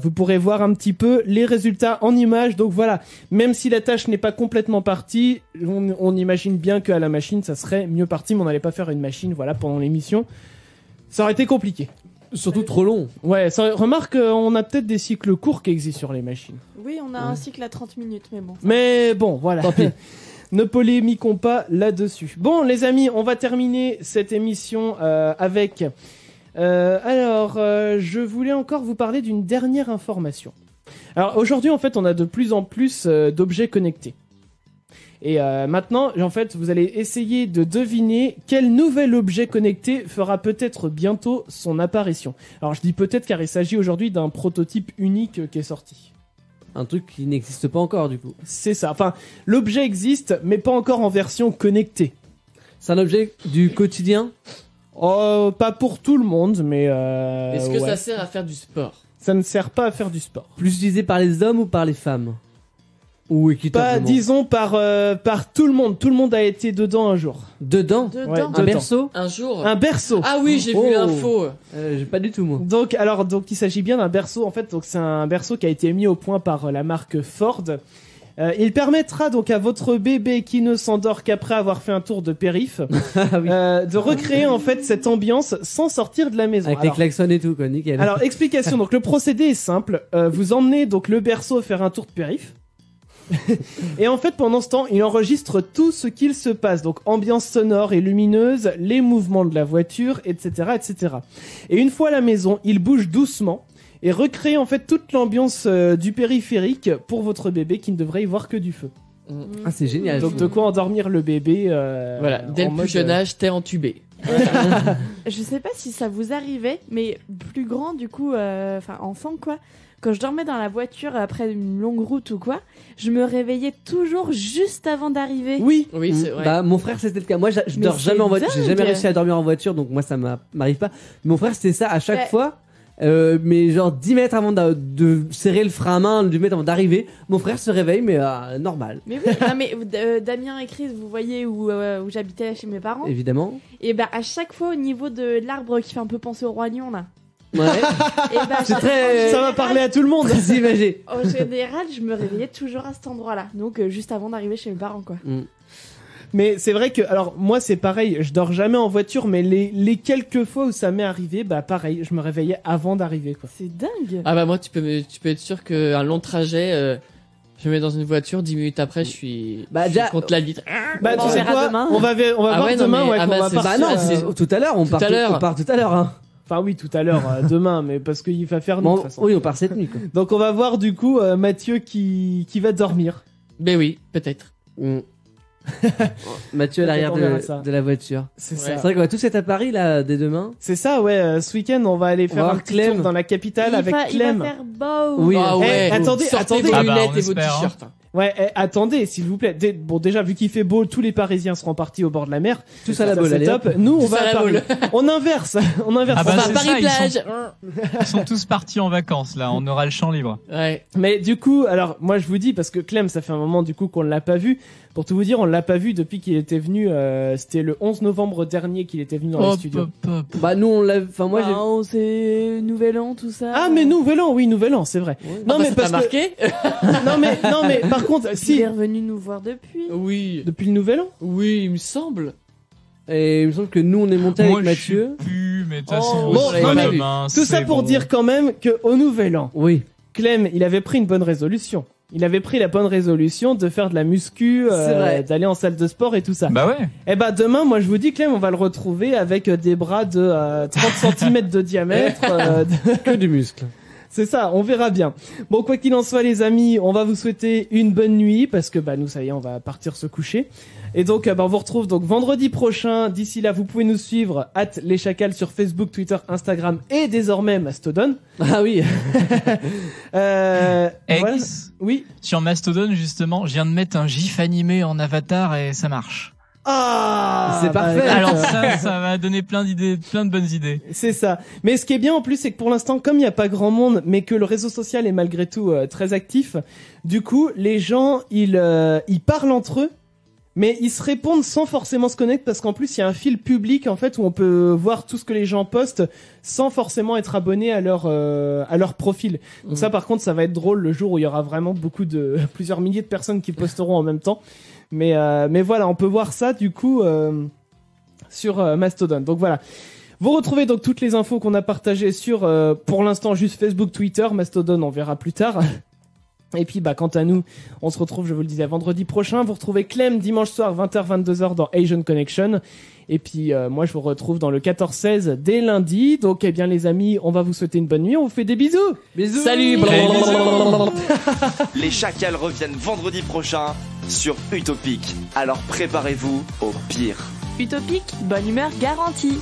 vous pourrez voir un petit peu les résultats en images. Donc voilà, même si la tâche n'est pas complètement partie, on imagine bien qu'à la machine ça serait mieux parti, mais on n'allait pas faire une machine voilà pendant l'émission. Ça aurait été compliqué. Surtout trop long. Ouais, remarque, on a peut-être des cycles courts qui existent sur les machines. Oui, on a un cycle à 30 minutes, mais bon. Mais bon, voilà. Tant pis. Ne polémiquons pas là-dessus. Bon, les amis, on va terminer cette émission avec... je voulais encore vous parler d'une dernière information. Alors, aujourd'hui, en fait, on a de plus en plus d'objets connectés. Et maintenant, en fait, vous allez essayer de deviner quel nouvel objet connecté fera peut-être bientôt son apparition. Alors, je dis peut-être car il s'agit aujourd'hui d'un prototype unique qui est sorti. Un truc qui n'existe pas encore, du coup. C'est ça. Enfin, l'objet existe, mais pas encore en version connectée. C'est un objet du quotidien ? Oh, pas pour tout le monde, mais... Est-ce que ça sert à faire du sport ? Ça ne sert pas à faire du sport. Plus utilisé par les hommes ou par les femmes ? Ou équitablement ? Pas, disons, par tout le monde. Tout le monde a été dedans un jour. Dedans ? Ouais, Un berceau ? Un jour. Un berceau. Ah oui, j'ai vu l'info. J'ai pas du tout, moi. Donc, il s'agit bien d'un berceau. En fait, donc c'est un berceau qui a été mis au point par la marque Ford. Il permettra donc à votre bébé qui ne s'endort qu'après avoir fait un tour de périph' de recréer en fait cette ambiance sans sortir de la maison. Avec les klaxons et tout, quoi, nickel. Alors, explication. Donc, le procédé est simple. Vous emmenez donc le berceau faire un tour de périph'. Et en fait, pendant ce temps, il enregistre tout ce qu'il se passe. Donc, ambiance sonore et lumineuse, les mouvements de la voiture, etc., etc. Et une fois à la maison, il bouge doucement et recrée en fait toute l'ambiance du périphérique pour votre bébé qui ne devrait y voir que du feu. Ah, c'est génial. Donc, de quoi endormir le bébé. Voilà, dès le plus jeune âge, t'es entubé. Je sais pas si ça vous arrivait, mais plus grand, du coup, enfin enfant quoi. Quand je dormais dans la voiture après une longue route ou quoi, je me réveillais toujours juste avant d'arriver. Oui, c'est vrai. Bah, mon frère, c'était le cas. Moi, je dors jamais en voiture. J'ai jamais réussi à dormir en voiture, donc moi, ça m'arrive pas. Mon frère, c'était ça à chaque fois. Mais genre 10 mètres avant de serrer le frein à main, 10 mètres avant d'arriver, mon frère se réveille, mais normal. Mais oui, non, mais Damien et Chris, vous voyez où j'habitais chez mes parents. Évidemment. Et bah à chaque fois au niveau de l'arbre qui fait un peu penser au roi lion là. Ouais. Et bah, c'est très... Ça va parler à tout le monde. Très imagé. En général, je me réveillais toujours à cet endroit-là. Donc juste avant d'arriver chez mes parents quoi. Mais c'est vrai que, alors moi c'est pareil, je dors jamais en voiture, mais les quelques fois où ça m'est arrivé, bah pareil, je me réveillais avant d'arriver quoi. C'est dingue. Ah bah moi tu peux être sûr qu'un long trajet, je me mets dans une voiture, 10 minutes après je suis contre la vitre. Bah tu sais quoi, demain. on va voir demain, ouais, qu'on va Bah non, tout à l'heure, on part tout à l'heure, hein. Enfin oui, tout à l'heure, demain, mais parce qu'il va faire nuit de toute façon. Oui, on part cette nuit quoi. Donc on va voir du coup Mathieu qui va dormir. Ben oui, peut-être. Mathieu à l'arrière de la voiture. C'est ça. C'est vrai qu'on va tous être à Paris là dès demain. C'est ça, ouais. Ce week-end, on va aller faire un petit tour dans la capitale avec Clem. Il va faire beau. Oui. Ah ouais. Attendez. Vos lunettes et vos t-shirts. Ouais, attendez, s'il vous plaît. Bon, déjà, vu qu'il fait beau, tous les Parisiens seront partis au bord de la mer. Tout ça, la boule, c'est top. Nous, on va à Paris. On inverse. On Ah bah, on va c'est à Paris ça, plage. Ils sont tous partis en vacances, là. On aura le champ libre. Ouais. Mais du coup, alors, moi, je vous dis, parce que Clem, ça fait un moment, du coup, qu'on l'a pas vu. Pour tout vous dire, on l'a pas vu depuis qu'il était venu, c'était le 11 novembre dernier qu'il était venu dans les studios. Bah, nous, on l'a, enfin, moi, c'est Nouvel An, tout ça. Ah, mais Nouvel An, oui, Nouvel An, c'est vrai. Ouais. Non, mais ça parce t'a marqué non, mais par contre, si. Il est revenu nous voir depuis. Oui. Depuis le Nouvel An? Oui, il me semble. Et il me semble que nous, on est monté avec Mathieu. Mais de toute façon, bon, non, mais tout ça pour dire quand même qu'au Nouvel An, oui, Clem, il avait pris une bonne résolution. Il avait pris la bonne résolution de faire de la muscu, d'aller en salle de sport et tout ça. Bah ouais. Et bah demain, moi je vous dis, Clem, on va le retrouver avec des bras de 30 cm de diamètre. Que du muscle. C'est ça, on verra bien. Bon, quoi qu'il en soit, les amis, on va vous souhaiter une bonne nuit parce que bah nous, ça y est, on va partir se coucher. Et donc, on vous retrouve donc vendredi prochain. D'ici là, vous pouvez nous suivre @leschacals sur Facebook, Twitter, Instagram et désormais Mastodon. Ah oui. Voilà. Oui. Sur Mastodon, justement, je viens de mettre un gif animé en avatar et ça marche. Ah, c'est parfait. Alors ça va donner plein d'idées, plein de bonnes idées. C'est ça. Mais ce qui est bien en plus, c'est que pour l'instant, comme il n'y a pas grand monde, mais que le réseau social est malgré tout très actif, du coup, les gens, ils parlent entre eux Mais ils se répondent sans forcément se connecter parce qu'en plus il y a un fil public en fait où on peut voir tout ce que les gens postent sans forcément être abonné à leur profil. Donc ça par contre ça va être drôle le jour où il y aura vraiment plusieurs milliers de personnes qui posteront en même temps. Mais voilà, on peut voir ça du coup sur Mastodon. Donc voilà. Vous retrouvez donc toutes les infos qu'on a partagées sur pour l'instant juste Facebook, Twitter, Mastodon, on verra plus tard. Et puis quant à nous, on se retrouve, je vous le disais, vendredi prochain. Vous retrouvez Clem dimanche soir 20h-22h dans Asian Connection. Et puis moi je vous retrouve dans le 14-16 dès lundi. Donc eh bien les amis, on va vous souhaiter une bonne nuit. On vous fait des bisous. Bisous. Salut. Les Chacals reviennent vendredi prochain sur Utopic. Alors préparez-vous au pire. Utopique, bonne humeur garantie.